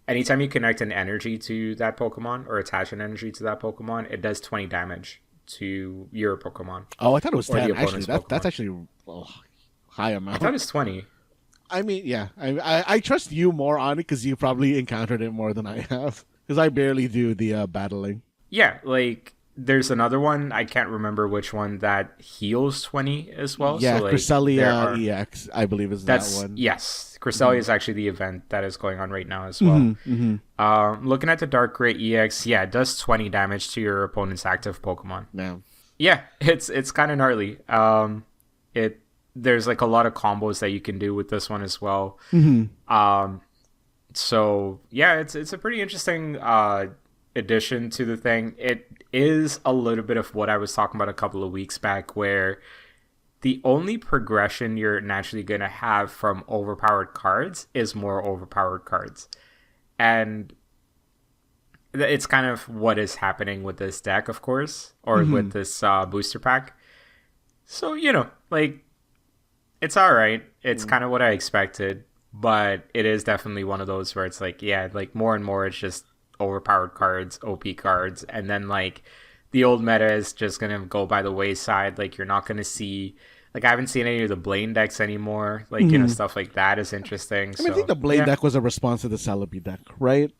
A: anytime you connect an energy to that Pokemon or attach an energy to that Pokemon, it does 20 damage to your Pokemon.
B: Oh, I thought it was 10. Actually, that's actually high amount.
A: I thought it's 20.
B: I mean, yeah, I trust you more on it because you probably encountered it more than I have. Because I barely do the battling.
A: Yeah, like there's another one, I can't remember which one, that heals 20 as well.
B: Yeah,
A: so, like,
B: Cresselia EX, I believe is that one.
A: Yes, Cresselia is actually the event that is going on right now as well. Looking at the Dark Gray EX, yeah, it does 20 damage to your opponent's active Pokemon.
B: Yeah.
A: Yeah, it's kind of gnarly. There's like a lot of combos that you can do with this one as well. So yeah, it's a pretty interesting addition to the thing. It is a little bit of what I was talking about a couple of weeks back, where the only progression you're naturally going to have from overpowered cards is more overpowered cards. And it's kind of what is happening with this deck, of course, or with this booster pack. So, like, it's all right. It's kind of what I expected, but it is definitely one of those where it's like, yeah, like more and more it's just overpowered cards, OP cards, and then like the old meta is just going to go by the wayside. Like, you're not going to see... Like, I haven't seen any of the Blaine decks anymore. Like, stuff like that is interesting.
B: I think the Blaine deck was a response to the Celebi deck, right?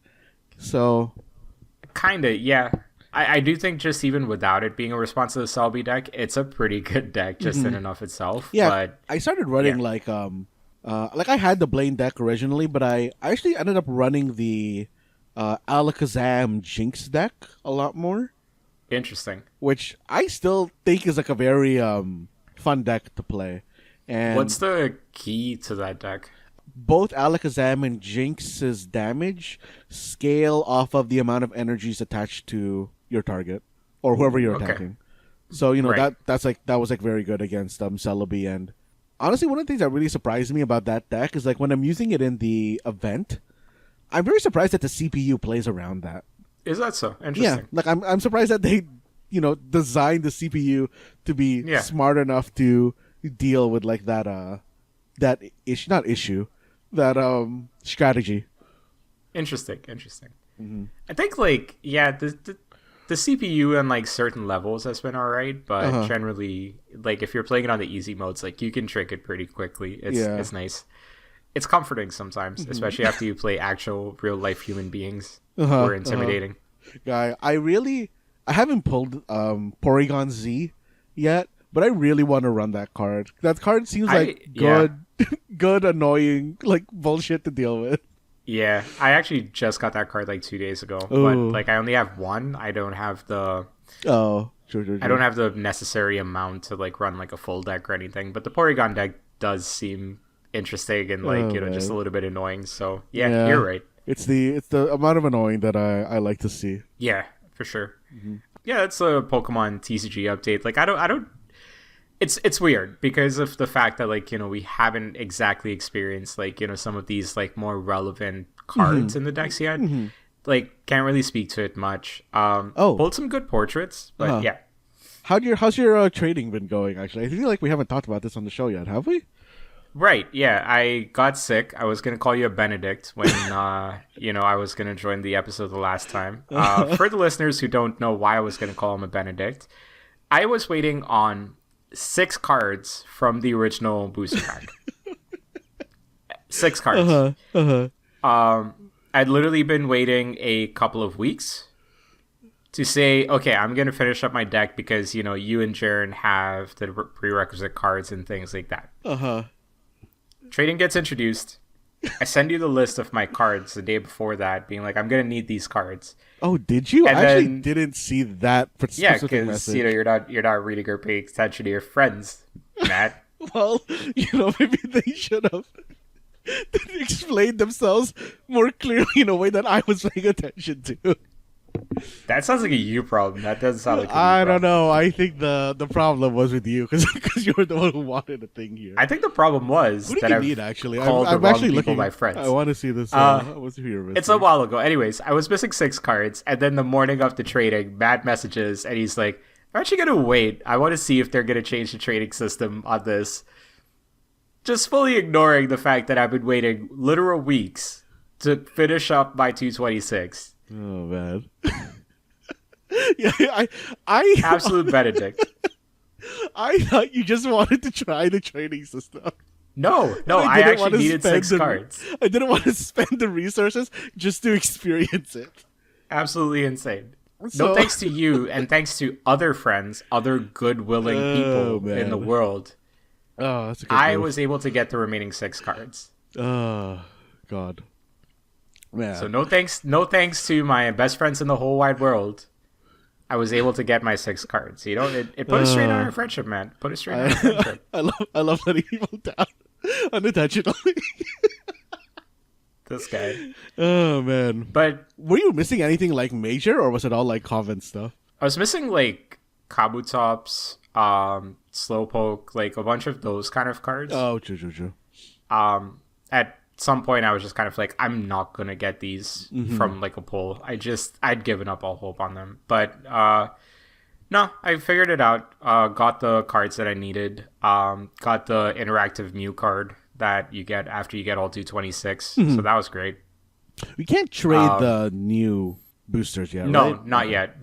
B: So...
A: Kinda, yeah. I do think just even without it being a response to the Celebi deck, it's a pretty good deck just in and of itself.
B: Yeah,
A: but,
B: I started running like I had the Blaine deck originally, but I actually ended up running the Alakazam Jinx deck a lot more.
A: Interesting.
B: Which I still think is like a very... fun deck to play. And
A: what's the key to that deck?
B: Both Alakazam and Jinx's damage scale off of the amount of energies attached to your target or whoever you're attacking. So right. that was like very good against Celebi. And honestly, one of the things that really surprised me about that deck is like when I'm using it in the event, I'm very surprised that the CPU plays around that.
A: Is that so? Interesting.
B: Yeah, like I'm surprised that they designed the CPU to be smart enough to deal with like that strategy.
A: Interesting. I think like the CPU on like certain levels has been all right, but generally, like if you're playing it on the easy modes, like you can trick it pretty quickly. It's nice. It's comforting sometimes, especially after you play actual real life human beings who are intimidating.
B: Guy, I haven't pulled Porygon Z yet, but I really want to run that card. That card seems like good, annoying, like bullshit to deal with.
A: Yeah, I actually just got that card like 2 days ago, but like I only have one. I don't have the
B: True.
A: I don't have the necessary amount to like run like a full deck or anything. But the Porygon deck does seem interesting and like just a little bit annoying. So yeah, you're right.
B: It's the amount of annoying that I like to see.
A: Yeah, for sure. Yeah, that's a Pokemon TCG update. Like I don't. It's weird because of the fact that like we haven't exactly experienced like some of these like more relevant cards in the decks yet. Like can't really speak to it much. Pulled some good portraits, but yeah.
B: How's your trading been going? Actually, I feel like we haven't talked about this on the show yet, have we?
A: Right, yeah. I got sick. I was going to call you a Benedict when, I was going to join the episode the last time. For the listeners who don't know why I was going to call him a Benedict, I was waiting on 6 cards from the original booster pack. 6 cards. I'd literally been waiting a couple of weeks to say, okay, I'm going to finish up my deck because, you and Jaren have the prerequisite cards and things like that. Trading gets introduced. I send you the list of my cards the day before that, being like, I'm going to need these cards.
B: Oh, did you?
A: And
B: I actually didn't see that specific
A: because,
B: message.
A: you're not reading or paying attention to your friends, Matt.
B: Well, maybe they should have explained themselves more clearly in a way that I was paying attention to.
A: That sounds like a you problem. That doesn't sound like a you
B: I don't
A: problem.
B: know. I think the problem was with you because you were the one who wanted a thing here.
A: I think the problem was
B: what
A: that
B: do you
A: I've
B: need, actually?
A: called
B: I'm
A: the
B: actually
A: wrong people
B: looking.
A: my friends.
B: I want to see this. What's here?
A: It's a while ago. Anyways, I was missing 6 cards, and then the morning of the trading, Matt messages, and he's like, I'm actually going to wait. I want to see if they're going to change the trading system on this. Just fully ignoring the fact that I've been waiting literal weeks to finish up my 226.
B: Oh, man. Yeah, I
A: absolute Benedict.
B: I thought you just wanted to try the trading system.
A: No, I actually needed 6 cards.
B: I didn't want to spend the resources just to experience it.
A: Absolutely insane. no
B: So,
A: thanks to you, and thanks to other friends, other good, willing people in the
B: man.
A: world,
B: Oh, that's a good
A: I
B: move.
A: was able to get the remaining 6 cards.
B: Oh, God.
A: So
B: Man.
A: no thanks to my best friends in the whole wide world. I was able to get my 6 cards. You know, it put a strain on
B: Uh,
A: our friendship, man. Put a strain on our
B: I,
A: friendship.
B: I love letting people down unintentionally.
A: This guy.
B: Oh, man.
A: But
B: Were you missing anything like major, or was it all like convent stuff?
A: I was missing like Kabutops, Slowpoke, like a bunch of those kind of cards.
B: Oh, true, true, true.
A: At some point I was just kind of like, I'm not gonna get these
B: Mm-hmm.
A: from like a pull. I'd given up all hope on them. But no, I figured it out. Got the cards that I needed. Got the interactive Mew card that you get after you get all 226. So that was great.
B: We can't trade the new boosters yet,
A: No,
B: right?
A: not yet.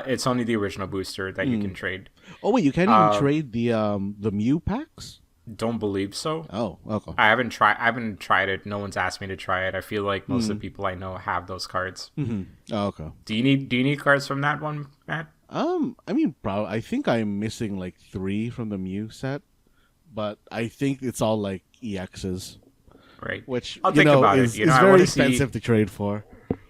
A: It's only the original booster that you can trade.
B: Oh wait, you can't even trade the Mew packs.
A: Don't believe so.
B: Oh, okay.
A: I haven't tried it. No one's asked me to try it. I feel like most of the people I know have those cards.
B: Oh, okay.
A: Do you need cards from that one, Matt?
B: I mean, probably. I think I'm missing like 3 from the Mew set, but I think it's all like EXs,
A: Right.
B: which
A: I'll think about
B: is,
A: it. You know,
B: is
A: I
B: very
A: want to
B: expensive
A: see.
B: to trade for.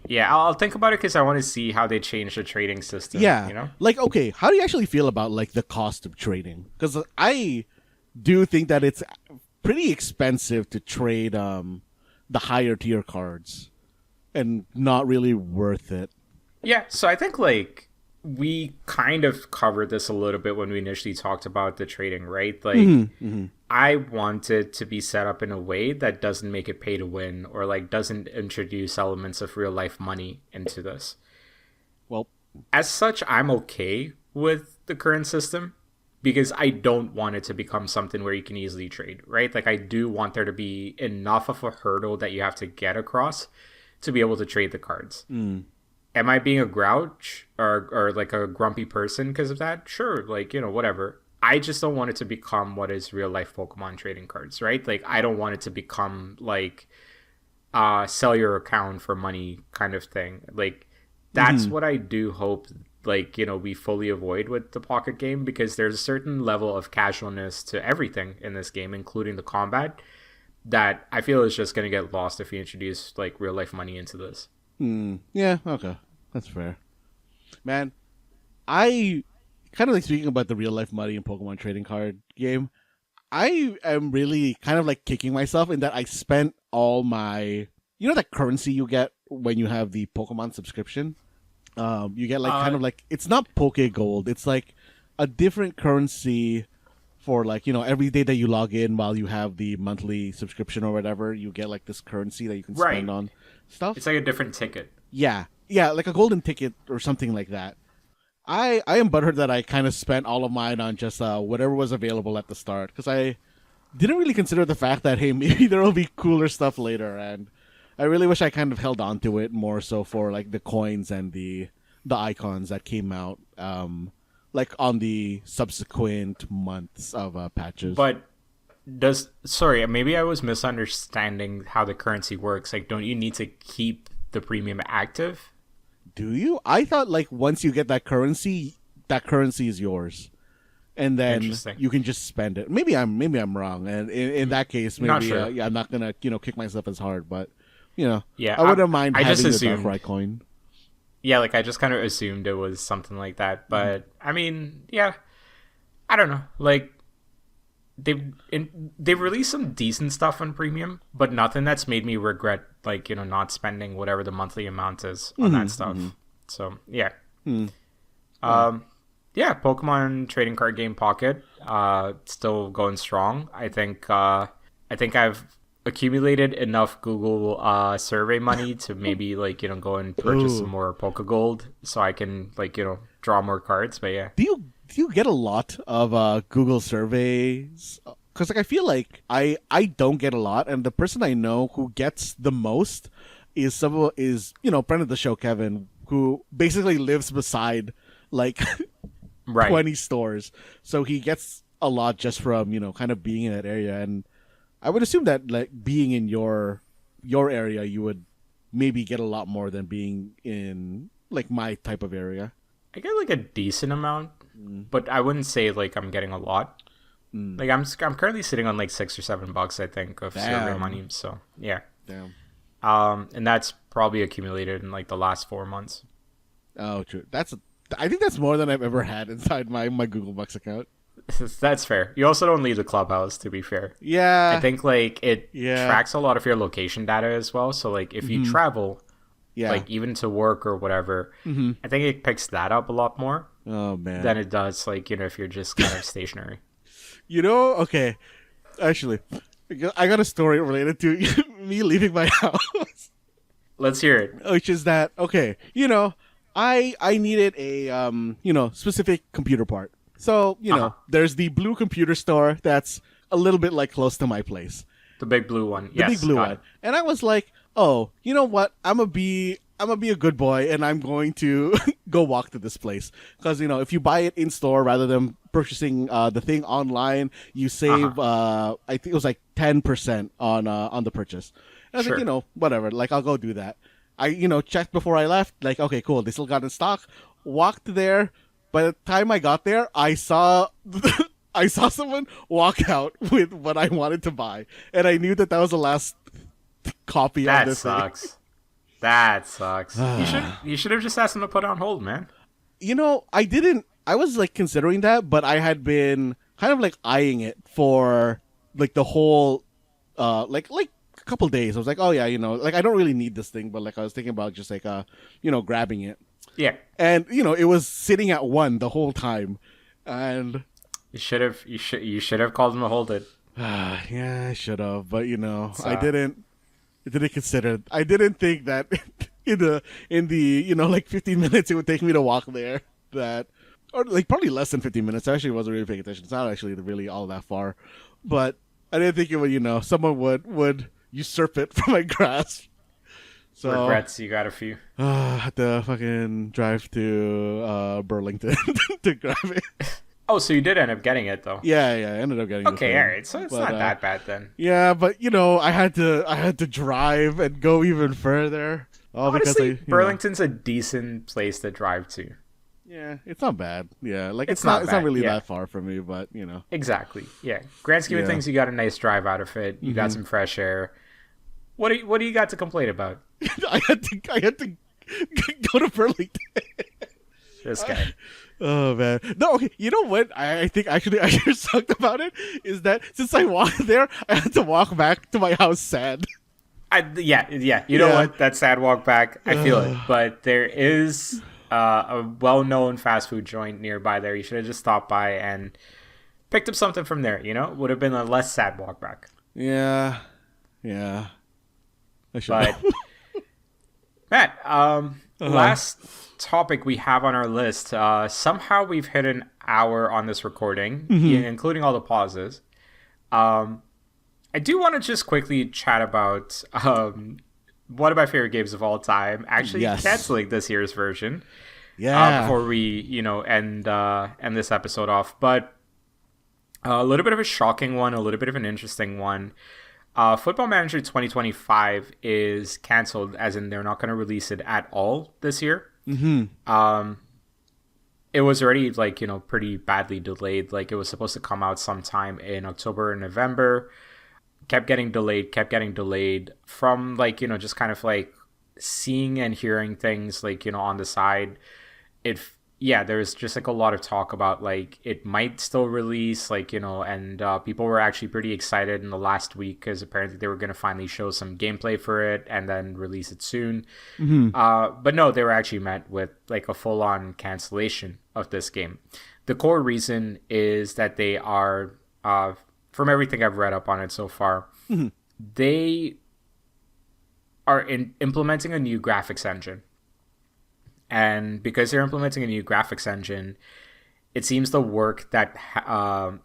A: Yeah, I'll think about it because I want to see how they change the trading system.
B: Yeah,
A: You know.
B: like okay, how do you actually feel about like the cost of trading? Because I do think that it's pretty expensive to trade the higher tier cards, and not really worth it.
A: Yeah. So I think like we kind of covered this a little bit when we initially talked about the trading, right? Like I want it to be set up in a way that doesn't make it pay to win or like doesn't introduce elements of real life money into this.
B: Well,
A: As such, I'm okay with the current system because I don't want it to become something where you can easily trade, right? Like I do want there to be enough of a hurdle that you have to get across to be able to trade the cards. Am I being a grouch or like a grumpy person because of that? Sure, like, whatever. I just don't want it to become what is real life Pokemon trading cards, right? Like I don't want it to become like sell your account for money kind of thing. Like that's what I do hope like, we fully avoid with the pocket game because there's a certain level of casualness to everything in this game, including the combat, that I feel is just going to get lost if you introduce like real life money into this.
B: yeah, okay, that's fair. Man, I kind of like speaking about the real life money and Pokemon trading card game. I am really kind of like kicking myself in that I spent all my, that currency you get when you have the Pokemon subscription. You get like kind of like it's not Poke Gold. It's like a different currency for like every day that you log in while you have the monthly subscription or whatever. You get like this currency that you can
A: Right.
B: spend on stuff.
A: It's like a different ticket.
B: Yeah, like a golden ticket or something like that. I am butthurt that I kind of spent all of mine on just whatever was available at the start because I didn't really consider the fact that hey maybe there will be cooler stuff later, and I really wish I kind of held on to it more so for like the coins and the icons that came out like on the subsequent months of patches.
A: But sorry, maybe I was misunderstanding how the currency works. Like, don't you need to keep the premium active?
B: Do you? I thought like once you get that currency is yours, and then
A: Interesting.
B: you can just spend it. Maybe I'm wrong, and in that case,
A: Not
B: maybe
A: sure.
B: yeah, I'm not gonna kick myself as hard, but
A: Yeah,
B: I wouldn't mind
A: I just
B: having the
A: assumed.
B: Darkrai coin.
A: Yeah, like I just kind of assumed it was something like that. But I mean, yeah, I don't know. Like they've released some decent stuff on premium, but nothing that's made me regret like not spending whatever the monthly amount is on that stuff. So yeah, yeah, Pokemon trading card game Pocket, still going strong. I think I've accumulated enough Google survey money to maybe like go and purchase some more Pokegold so I can like draw more cards. But yeah,
B: Do you get a lot of Google surveys? Because like I feel like I don't get a lot, and the person I know who gets the most is friend of the show Kevin, who basically lives beside like
A: right.
B: 20 stores, so he gets a lot just from kind of being in that area. And I would assume that like being in your area, you would maybe get a lot more than being in like my type of area.
A: I get like a decent amount, but I wouldn't say like I'm getting a lot. Like I'm currently sitting on like $6 or $7, I think, of survey
B: Damn.
A: money. So yeah,
B: Damn.
A: and that's probably accumulated in like the last 4 months.
B: Oh, true. I think that's more than I've ever had inside my Google Bucks account.
A: That's fair. You also don't leave the clubhouse, to be fair.
B: Yeah.
A: I think like it
B: Yeah.
A: tracks a lot of your location data as well. So like if you travel,
B: Yeah.
A: like even to work or whatever, I think it picks that up a lot more
B: Oh man.
A: than it does like if you're just kind of stationary.
B: Okay. Actually, I got a story related to me leaving my house.
A: Let's hear it.
B: Which is that okay? I needed a specific computer part. So there's the blue computer store that's a little bit like close to my place.
A: The big blue one.
B: The big blue one. And I was like, oh, you know what? I'm gonna be a good boy, and I'm going to go walk to this place because if you buy it in store rather than purchasing the thing online, you save I think it was like 10% on the purchase. And I was
A: Sure.
B: like, whatever. Like I'll go do that. I checked before I left. Like okay, cool. They still got in stock. Walked there. By the time I got there, I saw someone walk out with what I wanted to buy, and I knew that was the last copy of this
A: sucks. That sucks. You should have just asked them to put it on hold, man.
B: thing. I didn't. I was like considering that, but I had been kind of like eyeing it for like the whole like a couple days. I was like, oh yeah, like I don't really need this thing, but like I was thinking about just like grabbing it.
A: Yeah.
B: And it was sitting at 1 the whole time, and
A: You should have called them to hold it.
B: yeah, I should have, but I didn't. I didn't consider. I didn't think that in the like 15 minutes it would take me to walk there. Or like probably less than 15 minutes. I actually wasn't really paying attention. It's not actually really all that far, but I didn't think it would. Someone would usurp it from my grasp. So
A: Regrets, you got a few.
B: had to fucking drive to Burlington to grab it.
A: Oh, so you did end up getting it though.
B: Yeah, I ended up getting.
A: Okay,
B: the
A: all right. So it's not that bad then.
B: Yeah, but I had to drive and go even further. All
A: Honestly,
B: because
A: Burlington's a decent place to drive to.
B: Yeah, it's not bad. Yeah, like
A: It's
B: it's not
A: not bad,
B: really
A: yeah.
B: that far from me, but
A: Exactly. Yeah. Grand scheme of
B: Yeah.
A: things, you got a nice drive out of it. You got some fresh air. What do you got to complain about?
B: I had to go to Burlington.
A: This guy.
B: Oh man, no. Okay, you know what? I think actually I just sucked about it is that since I walked there, I had to walk back to my house sad.
A: Yeah. You know
B: Yeah.
A: what? That sad walk back. I feel it. But there is a well-known fast food joint nearby there. You should have just stopped by and picked up something from there. Would have been a less sad walk back.
B: Yeah. I should.
A: But Matt, last topic we have on our list. Somehow we've hit an hour on this recording, including all the pauses. I do want to just quickly chat about one of my favorite games of all time. Actually,
B: Yes.
A: canceling this year's version.
B: Yeah.
A: Before we, end this episode off, but a little bit of a shocking one, a little bit of an interesting one. Football Manager 2025 is canceled, as in they're not going to release it at all this year. It was already pretty badly delayed. Like it was supposed to come out sometime in October or November. Kept getting delayed from just kind of like seeing and hearing things on the side. There's just like a lot of talk about like it might still release, and people were actually pretty excited in the last week because apparently they were going to finally show some gameplay for it and then release it soon. But no, they were actually met with like a full-on cancellation of this game. The core reason is that they are, from everything I've read up on it so far, they are implementing a new graphics engine. And because they're implementing a new graphics engine, it seems the work that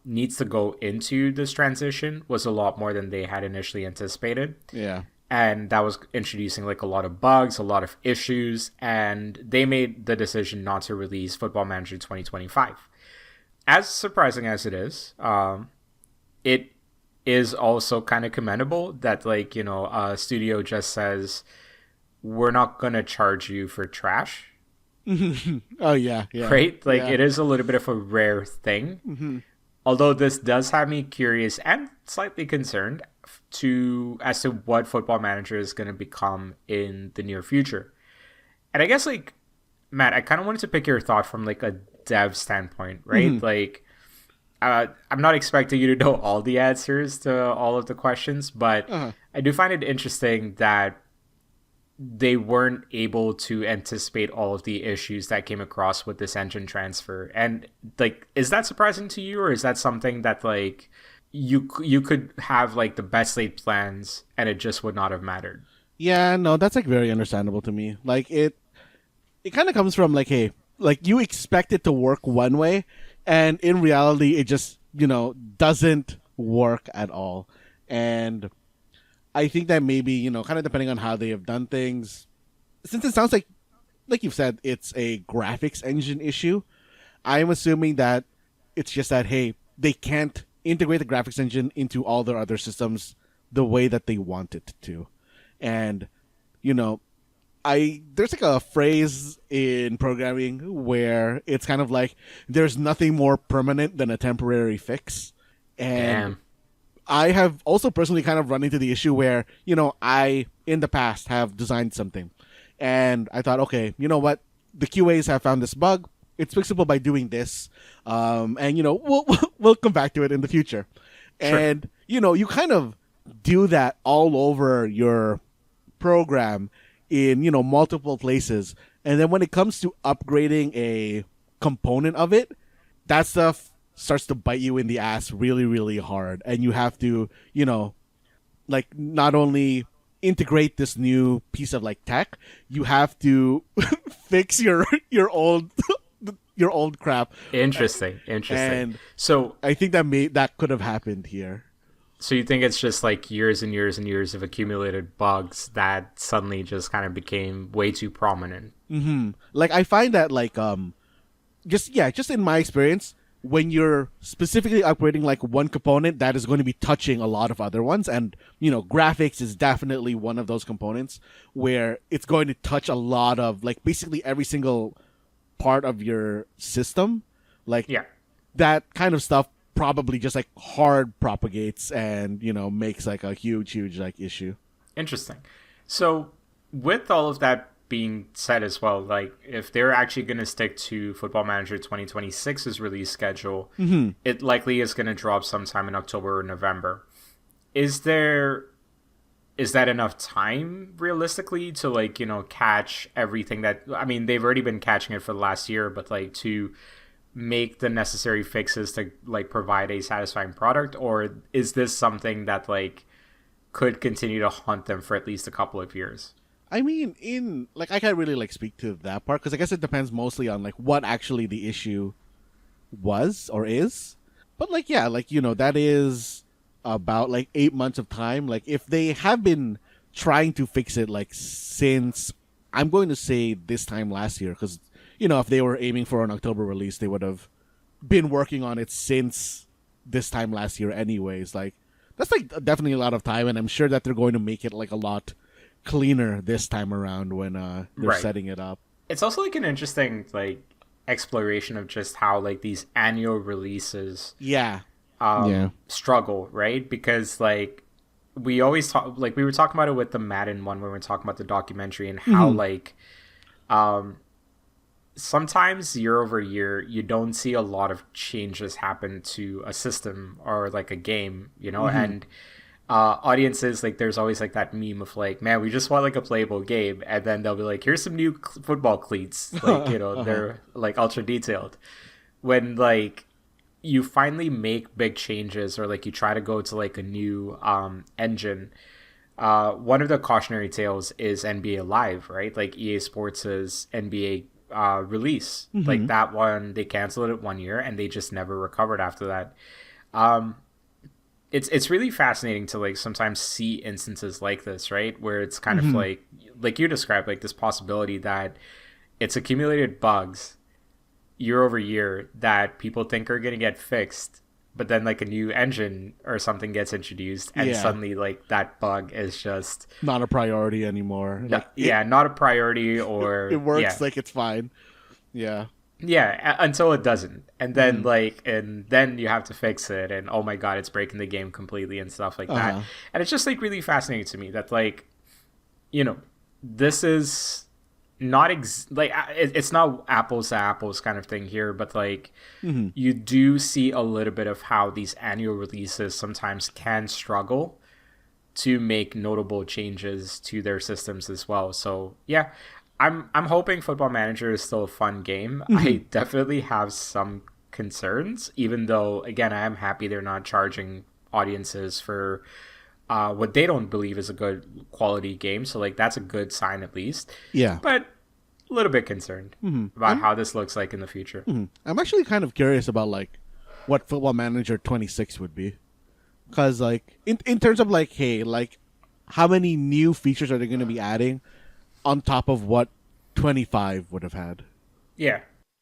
A: needs to go into this transition was a lot more than they had initially anticipated.
B: Yeah.
A: And that was introducing like a lot of bugs, a lot of issues, and they made the decision not to release Football Manager 2025. As surprising as it is, it is also kind of commendable that a studio just says, we're not going to charge you for trash.
B: Oh yeah, yeah.
A: right? Like
B: Yeah.
A: it is a little bit of a rare thing. Although this does have me curious and slightly concerned as to what Football Manager is going to become in the near future. And I guess like Matt, I kind of wanted to pick your thought from like a dev standpoint, right? Like I'm not expecting you to know all the answers to all of the questions, but I do find it interesting that they weren't able to anticipate all of the issues that came across with this engine transfer. And like, is that surprising to you, or is that something that like you could have like the best laid plans and it just would not have mattered?
B: Yeah, no, that's like very understandable to me. Like it kind of comes from like, hey, like you expect it to work one way, and in reality, it just doesn't work at all. And I think that maybe kind of depending on how they have done things, since it sounds like you've said, it's a graphics engine issue. I'm assuming that it's just that hey, they can't integrate the graphics engine into all their other systems the way that they want it to, and there's like a phrase in programming where it's kind of like there's nothing more permanent than a temporary fix. And
A: Damn.
B: I have also personally kind of run into the issue where, I in the past have designed something and I thought, okay, you know what? The QAs have found this bug. It's fixable by doing this. And we'll come back to it in the future.
A: Sure.
B: And, you kind of do that all over your program in multiple places, and then when it comes to upgrading a component of it, that stuff starts to bite you in the ass really, really hard, and you have to like not only integrate this new piece of like tech, you have to fix your old your old crap.
A: Interesting.
B: And
A: So
B: I think that could have happened here.
A: So you think it's just like years and years and years of accumulated bugs that suddenly just kind of became way too prominent?
B: Like I find that like just in my experience, when you're specifically upgrading like one component, that is going to be touching a lot of other ones, and graphics is definitely one of those components where it's going to touch a lot of like basically every single part of your system. Like
A: Yeah.
B: that kind of stuff probably just like hard propagates and makes like a huge like issue.
A: Interesting. So with all of that being said as well, like if they're actually going to stick to Football Manager 2026's release schedule, it likely is going to drop sometime in October or November. Is that enough time realistically to like, catch everything that, I mean, they've already been catching it for the last year, but like to make the necessary fixes to like provide a satisfying product? Or is this something that like could continue to haunt them for at least a couple of years?
B: I mean, I can't really like speak to that part because I guess it depends mostly on like what actually the issue was or is. But like yeah, like that is about like 8 months of time. Like if they have been trying to fix it like since, I'm going to say this time last year, because if they were aiming for an October release, they would have been working on it since this time last year anyways. Like, that's like definitely a lot of time, and I'm sure that they're going to make it like a lot cleaner this time around when they're
A: Right.
B: setting it up.
A: It's also like an interesting like exploration of just how like these annual releases
B: Yeah. Yeah.
A: struggle, right? Because like we always talk, like we were talking about it with the Madden one when we were talking about the documentary, and how like sometimes year over year you don't see a lot of changes happen to a system or like a game, and audiences, like there's always like that meme of like, man, we just want like a playable game, and then they'll be like, here's some new football cleats, like they're like ultra detailed. When like you finally make big changes, or like you try to go to like a new engine, one of the cautionary tales is NBA Live, right? Like EA Sports' NBA release, like that one, they canceled it 1 year and they just never recovered after that. It's really fascinating to like sometimes see instances like this, right, where it's kind of like you described, like this possibility that it's accumulated bugs year over year that people think are going to get fixed, but then like a new engine or something gets introduced, and suddenly like that bug is just
B: not a priority anymore. Like,
A: not a priority, or
B: it works, like it's fine. Yeah.
A: Yeah, until it doesn't. And then and then you have to fix it, and oh my god, it's breaking the game completely and stuff like that.
B: Uh-huh.
A: And it's just like really fascinating to me that like, you know, this is not it's not apples to apples kind of thing here, but like you do see a little bit of how these annual releases sometimes can struggle to make notable changes to their systems as well. So yeah, I'm hoping Football Manager is still a fun game. I definitely have some concerns, even though again I am happy they're not charging audiences for what they don't believe is a good quality game. So like that's a good sign at least.
B: Yeah.
A: But a little bit concerned about how this looks like in the future.
B: I'm actually kind of curious about like what Football Manager 26 would be. Because like in terms of like, hey, like how many new features are they going to be adding on top of what 25 would have had?
A: Yeah.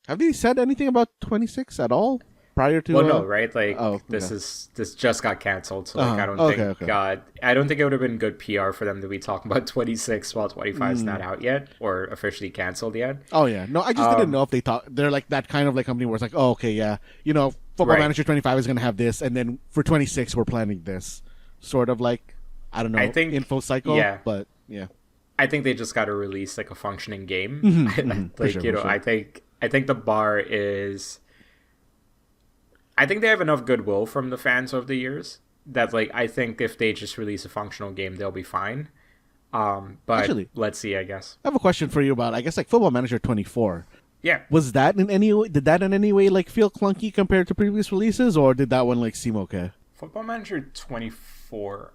B: Have they said anything about 26 at all prior to?
A: Well, no, right? Like
B: okay.
A: this just got canceled, so like I don't think I don't think it would have been good PR for them to be talking about 26 while 25 is not out yet or officially canceled yet.
B: Oh yeah, no, I just didn't know if they're like that kind of like company where it's like, oh okay, yeah, you know, Football Manager 25 is gonna have this, and then for 26 we're planning this, sort of like, I don't know, I think info cycle, yeah, but yeah.
A: I think they just got to release like a functioning game. Like sure, you know, sure. I think the bar is. I think they have enough goodwill from the fans over the years that like I think if they just release a functional game, they'll be fine. But actually, let's see. I guess
B: I have a question for you about I guess like Football Manager 24.
A: Yeah,
B: was that in any way? Did that in any way like feel clunky compared to previous releases, or did that one like seem okay?
A: Football Manager 24.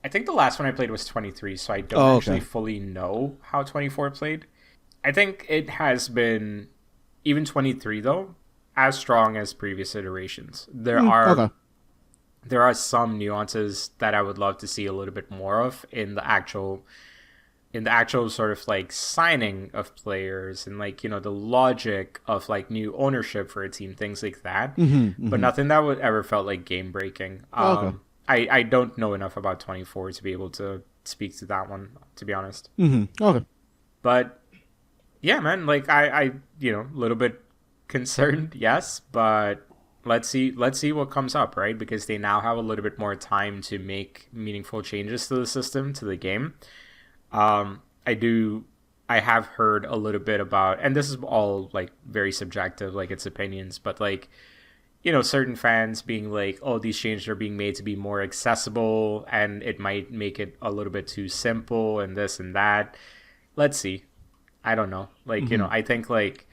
A: I think the last one I played was 23, so I don't actually fully know how 24 played. I think it has been, even 23 though, as strong as previous iterations. There are some nuances that I would love to see a little bit more of in the actual sort of like signing of players and like, you know, the logic of like new ownership for a team, things like that. But nothing that would ever felt like game breaking. I don't know enough about 24 to be able to speak to that one, to be honest.
B: Okay.
A: But yeah, man, like I you know, a little bit concerned, yes, but let's see what comes up, right? Because they now have a little bit more time to make meaningful changes to the system, to the game. I have heard a little bit about, and this is all like very subjective, like it's opinions, but like, you know, certain fans being like, oh, these changes are being made to be more accessible and it might make it a little bit too simple and this and that. Let's see. I don't know. Like, you know, I think like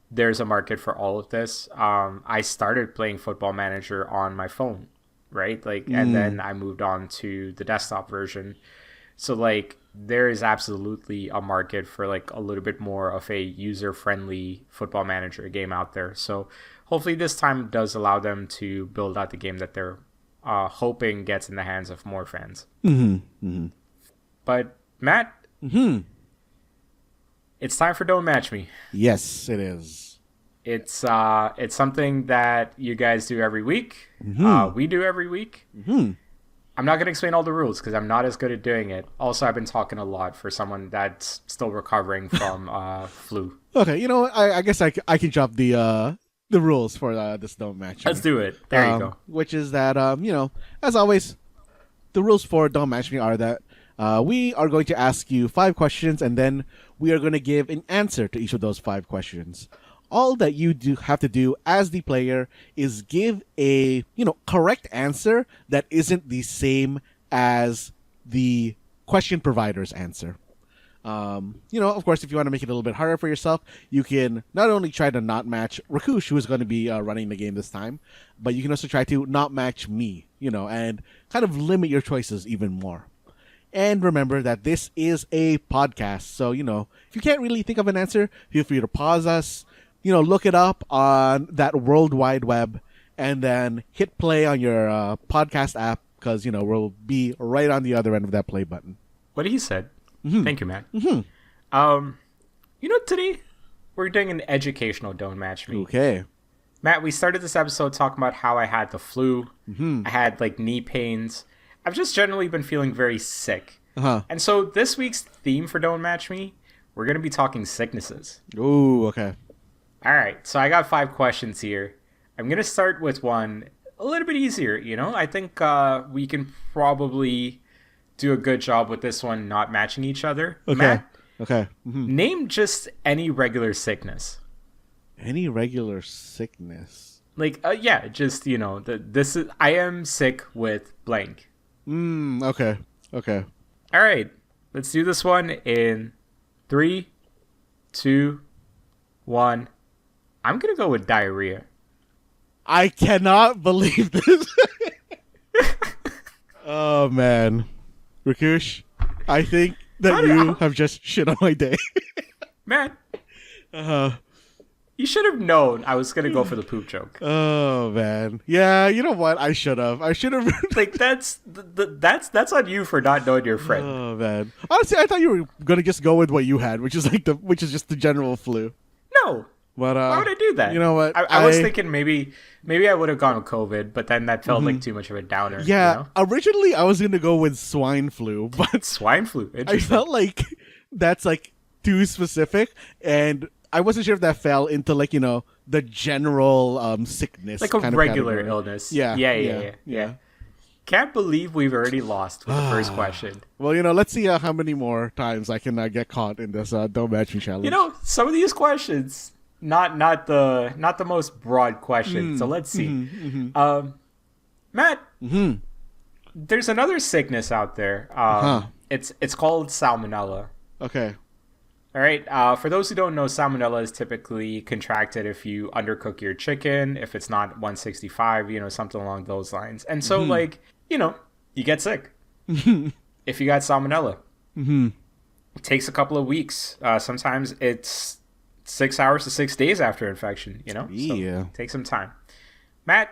A: there's a market for all of this. I started playing Football Manager on my phone, right? Like, and then I moved on to the desktop version. So like there is absolutely a market for like a little bit more of a user-friendly Football Manager game out there. So hopefully this time does allow them to build out the game that they're hoping gets in the hands of more fans. But Matt, it's time for Don't Match Me.
B: Yes, it is.
A: It's something that you guys do every week. We do every week. I'm not going to explain all the rules because I'm not as good at doing it. Also, I've been talking a lot for someone that's still recovering from flu.
B: Okay, you know what? I guess I can drop the rules for this Don't Match Me.
A: Let's do it. There you go.
B: Which is that, you know, as always, the rules for Don't Match Me are that we are going to ask you 5 questions and then we are going to give an answer to each of those 5 questions. All that you have to do as the player is give a, you know, correct answer that isn't the same as the question provider's answer. You know, of course, if you want to make it a little bit harder for yourself, you can not only try to not match Rakush, who is going to be running the game this time, but you can also try to not match me, you know, and kind of limit your choices even more. And remember that this is a podcast, so, you know, if you can't really think of an answer, feel free to pause us, you know, look it up on that World Wide Web, and then hit play on your podcast app, because, you know, we'll be right on the other end of that play button.
A: What he said. Thank you, Matt. You know, today we're doing an educational Don't Match Me.
B: Okay.
A: Matt, we started this episode talking about how I had the flu. I had, like, knee pains. I've just generally been feeling very sick. And so this week's theme for Don't Match Me we're going to be talking sicknesses.
B: Ooh, okay.
A: All right, so I got 5 questions here. I'm going to start with one a little bit easier, I think we can probably do a good job with this one not matching each other.
B: Okay.
A: Matt,
B: Okay.
A: name just any regular sickness.
B: Any regular sickness?
A: Like, just, this is, I am sick with blank.
B: Okay. Okay.
A: All right, let's do this one in 3, 2, 1. I'm going to go with diarrhea.
B: I cannot believe this. Oh, man. Rakush, I think that you have just shit on my day.
A: Man,
B: Uh-huh.
A: you should have known I was going to go for the poop joke.
B: Oh, man. Yeah, you know what? I should have.
A: Like, that's on you for not knowing your friend.
B: Oh, man. Honestly, I thought you were going to just go with what you had, which is just the general flu.
A: No.
B: But,
A: why would I do that?
B: You know what?
A: I was thinking maybe I would have gone with COVID, but then that felt like too much of a downer.
B: Yeah, originally I was going to go with swine flu, but
A: Swine flu.
B: I
A: Interesting.
B: felt like that's like too specific, and I wasn't sure if that fell into like, the general sickness.
A: Like a
B: kind of
A: regular
B: category.
A: illness.
B: Yeah.
A: Can't believe we've already lost with the first question.
B: Well, let's see how many more times I can get caught in this Don't Match Me challenge.
A: Some of these questions, not the most broad question. So let's see. Matt, there's another sickness out there. It's called salmonella.
B: Okay.
A: All right. For those who don't know, salmonella is typically contracted if you undercook your chicken, if it's not 165, something along those lines. And so, you get sick if you got salmonella. It takes a couple of weeks. Sometimes it's 6 hours to 6 days after infection,
B: Yeah.
A: So take some time. Matt,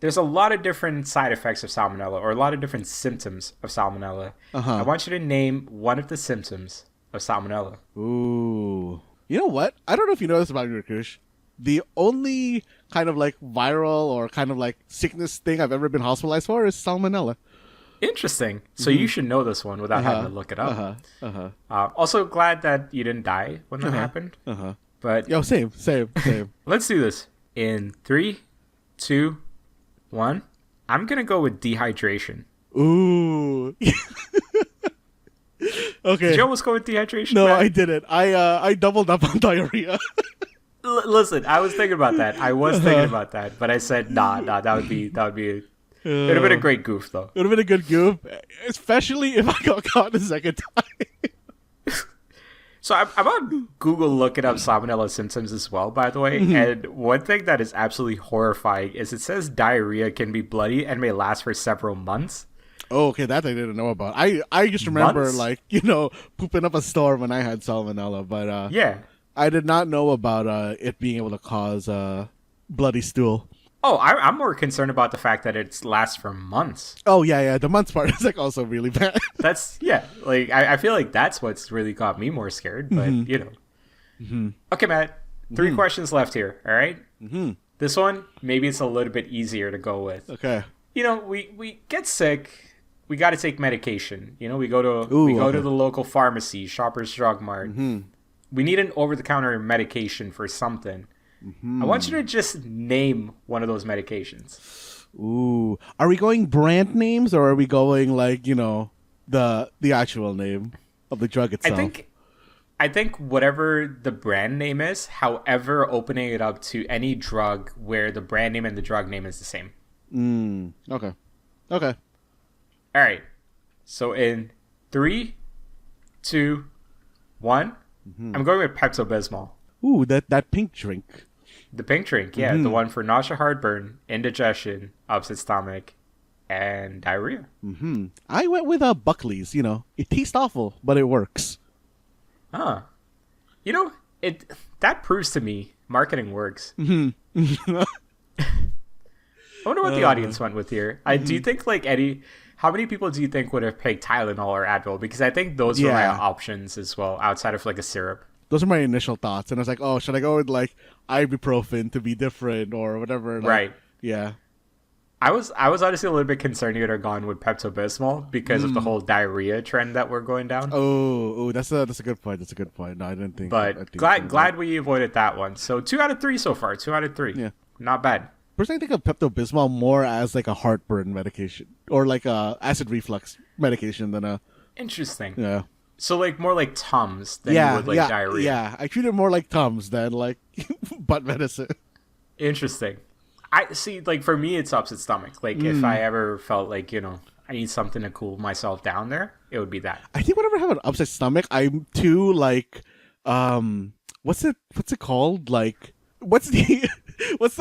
A: there's a lot of different side effects of salmonella, or a lot of different symptoms of salmonella. I want you to name one of the symptoms of salmonella.
B: Ooh. You know what? I don't know if you know this about me, Rakush. The only kind of like viral or kind of like sickness thing I've ever been hospitalized for is salmonella.
A: Interesting. So you should know this one without having to look it up. Also glad that you didn't die when that happened. But
B: Yo, same.
A: let's do this in 3, 2, 1. I'm gonna go with dehydration.
B: Ooh. Okay.
A: Did you almost go with dehydration?
B: No,
A: Matt?
B: I didn't. I doubled up on diarrhea.
A: Listen, I was thinking about that. But I said nah. That would be. It would have been a great goof though.
B: It would have been a good goof, especially if I got caught a second time.
A: So I'm on Google looking up salmonella symptoms as well, by the way. And one thing that is absolutely horrifying is it says diarrhea can be bloody and may last for several months.
B: Oh, okay, that I didn't know about. I just remember
A: Months?
B: like, pooping up a storm when I had salmonella, but
A: Yeah.
B: I did not know about it being able to cause bloody stool.
A: Oh, I'm more concerned about the fact that it lasts for months.
B: Oh, yeah, the months part is like also really bad.
A: That's, like, I feel like that's what's really got me more scared, but, Okay, Matt, 3 questions left here, all right? This one, maybe it's a little bit easier to go with.
B: Okay.
A: We get sick, we got to take medication. We go to
B: okay.
A: the local pharmacy, Shoppers Drug Mart. We need an over-the-counter medication for something. I want you to just name one of those medications.
B: Ooh. Are we going brand names or are we going like, the actual name of the drug itself?
A: I think whatever the brand name is, however, opening it up to any drug where the brand name and the drug name is the same.
B: Okay.
A: All right. So in 3, 2, 1, I'm going with Pepto-Bismol.
B: Ooh, that pink drink.
A: The pink drink, the one for nausea, heartburn, indigestion, upset stomach, and diarrhea.
B: I went with Buckley's. It tastes awful, but it works.
A: That proves to me marketing works. I wonder what the audience went with here. Do you think how many people do you think would have picked Tylenol or Advil? Because I think those were my options as well, outside of like a syrup.
B: Those are my initial thoughts, and I was like, "Oh, should I go with like ibuprofen to be different or whatever?"
A: Right.
B: Yeah.
A: I was honestly a little bit concerned you would have gone with Pepto Bismol because of the whole diarrhea trend that we're going down.
B: That's a good point. That's a good point. No, I didn't think. I
A: But
B: think
A: glad we avoided that one. So 2 out of 3 so far. 2 out of 3.
B: Yeah.
A: Not bad.
B: Personally, I think of Pepto Bismol more as like a heartburn medication or like a acid reflux medication than a.
A: Interesting.
B: Yeah.
A: So like more like Tums than you would like diarrhea.
B: Yeah, I treat it more like Tums than like butt medicine.
A: Interesting. I see. Like for me, it's upset stomach. Like if I ever felt like I need something to cool myself down, it would be that.
B: I think whenever I have an upset stomach, I'm too like, what's it called? Like, what's the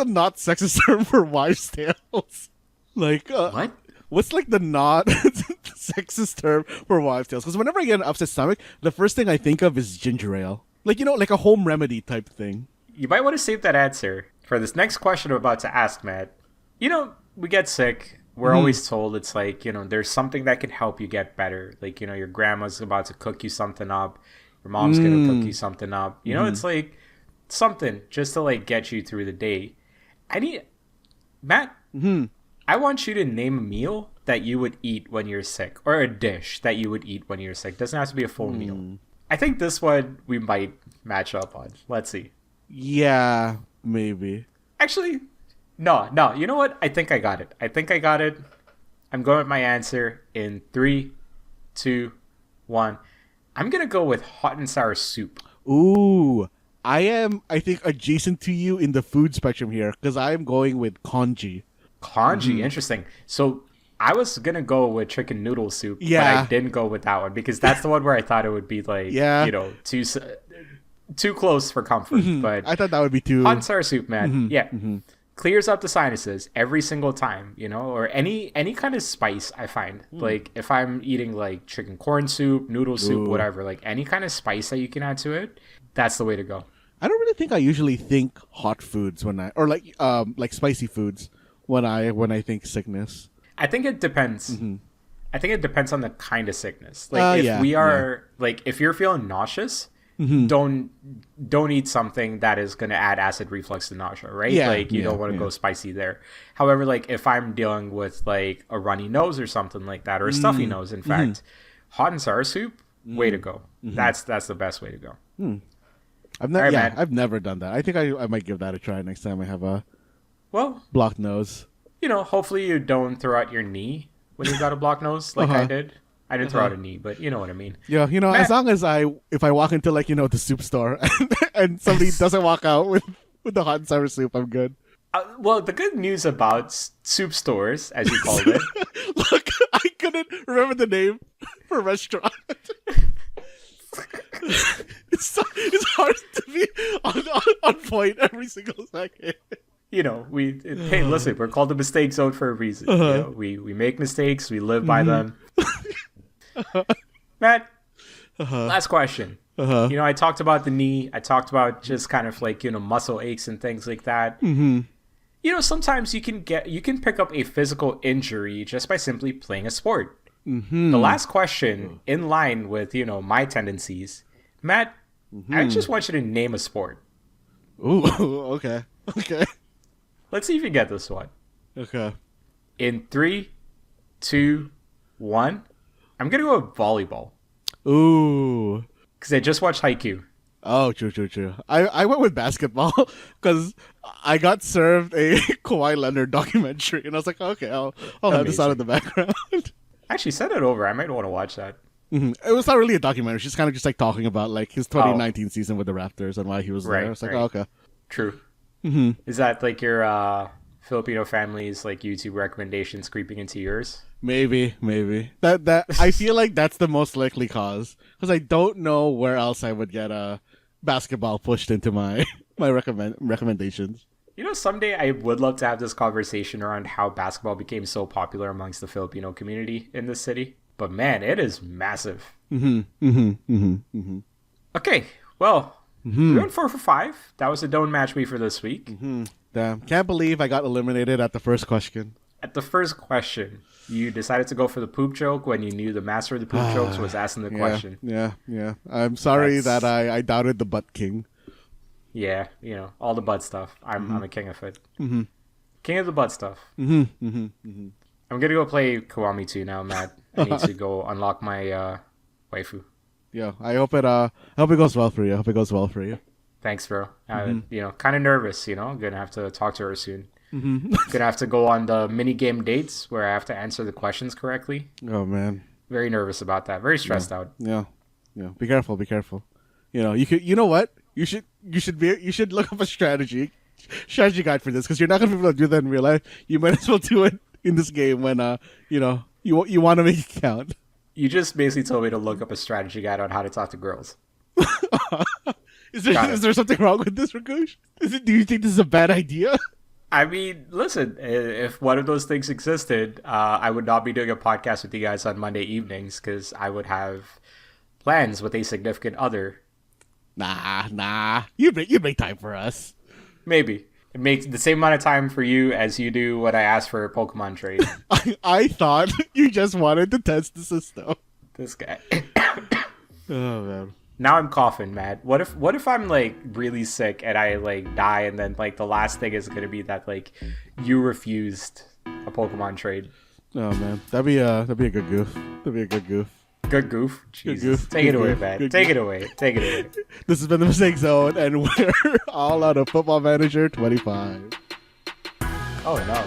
B: not sexist term for wives' tales? Like,
A: What?
B: What's like the not sexist term for wives' tales? Because whenever I get an upset stomach, the first thing I think of is ginger ale. Like like a home remedy type thing.
A: You might want to save that answer for this next question I'm about to ask, Matt. We get sick. We're always told it's like, there's something that can help you get better. Like, your grandma's about to cook you something up. Your mom's going to cook you something up. It's like something just to like get you through the day. Matt, I want you to name a meal that you would eat when you're sick or a dish that you would eat when you're sick. Doesn't have to be a full meal. I think this one we might match up on. Let's see.
B: Yeah, maybe.
A: Actually, no. You know what? I think I got it. I'm going with my answer in 3, 2, 1. I'm going to go with hot and sour soup.
B: Ooh, I think, adjacent to you in the food spectrum here because I am going with congee.
A: Congee, interesting. So I was going to go with chicken noodle soup, but I didn't go with that one because that's the one where I thought it would be like, too close for comfort. But
B: I thought that would be too...
A: Hot and sour soup, man. Clears up the sinuses every single time, or any kind of spice I find. Like if I'm eating like chicken corn soup, noodle soup, whatever, like any kind of spice that you can add to it, that's the way to go.
B: I don't really think I usually think hot foods or like spicy foods when I think sickness.
A: I think it depends. I think it depends on the kind of sickness. Like if you're feeling nauseous, don't eat something that is going to add acid reflux to nausea, right? You don't want to go spicy there. However, like if I'm dealing with like a runny nose or something like that, or a stuffy nose, in fact, hot and sour soup, way to go. That's the best way to go.
B: I've never done that. I think I might give that a try next time I have a blocked nose.
A: Hopefully you don't throw out your knee when you've got a blocked nose like I did. I didn't throw out a knee, but you know what I mean.
B: Yeah, Matt, as long as if I walk into like the soup store and somebody doesn't walk out with the hot and sour soup, I'm good.
A: Well, the good news about soup stores, as you called it.
B: Look, I couldn't remember the name for restaurant. It's hard to be on point every single second.
A: Hey, listen, we're called the mistake zone for a reason. We make mistakes, we live by them. Matt, last question. I talked about the knee. I talked about just kind of like muscle aches and things like that. Sometimes you can pick up a physical injury just by simply playing a sport. The last question, in line with my tendencies, Matt, I just want you to name a sport.
B: Ooh, okay.
A: Let's see if you get this one.
B: Okay.
A: In 3, 2, 1, I'm gonna go with volleyball.
B: Ooh.
A: Because I just watched Haikyuu.
B: Oh, true. I went with basketball because I got served a Kawhi Leonard documentary, and I was like, okay, I'll have this out in the background.
A: Actually, send it over. I might want to watch that.
B: It was not really a documentary. She's kind of just like talking about like his 2019 season with the Raptors and why he was there. It's like, okay.
A: True. Is that like your Filipino family's like YouTube recommendations creeping into yours?
B: Maybe. That I feel like that's the most likely cause because I don't know where else I would get basketball pushed into my recommendations.
A: Someday I would love to have this conversation around how basketball became so popular amongst the Filipino community in this city. But man, it is massive. Okay, well, we went 4 for 5. That was a Don't Match Me for this week.
B: Damn, can't believe I got eliminated at the first question.
A: At the first question, you decided to go for the poop joke when you knew the master of the poop jokes was asking the question.
B: Yeah. I'm sorry that I doubted the butt king.
A: Yeah, all the butt stuff. I'm a king of it. King of the Butt stuff.
B: I'm
A: I'm gonna go play Kiwami 2 now, Matt. I need to go unlock my waifu.
B: Yeah, I hope it goes well for you. I hope it goes well for you.
A: Thanks, bro. Kind of nervous. I'm gonna have to talk to her soon. Gonna have to go on the mini game dates where I have to answer the questions correctly.
B: Oh man,
A: very nervous about that. Very stressed out.
B: Yeah. Be careful. You know what? You should look up a strategy guide for this, because you're not gonna be able to do that in real life. You might as well do it in this game when you want to make it count.
A: You just basically told me to look up a strategy guide on how to talk to girls.
B: Is there something wrong with this, Rakush? Do you think this is a bad idea?
A: I mean, listen, if one of those things existed, I would not be doing a podcast with you guys on Monday evenings, because I would have plans with a significant other.
B: Nah. You make time for us.
A: Maybe. It makes the same amount of time for you as you do when I ask for a Pokemon trade.
B: I thought you just wanted to test the system.
A: This guy.
B: Oh, man.
A: Now I'm coughing, Matt. What if I'm like really sick and I like die, and then like the last thing is gonna be that like you refused a Pokemon trade?
B: Oh man, that'd be a good goof.
A: Good goof. Jesus.
B: Good goof.
A: Take it away, man. Take it away.
B: This has been the Mistake Zone, and we're all out of Football Manager 25.
A: Oh no.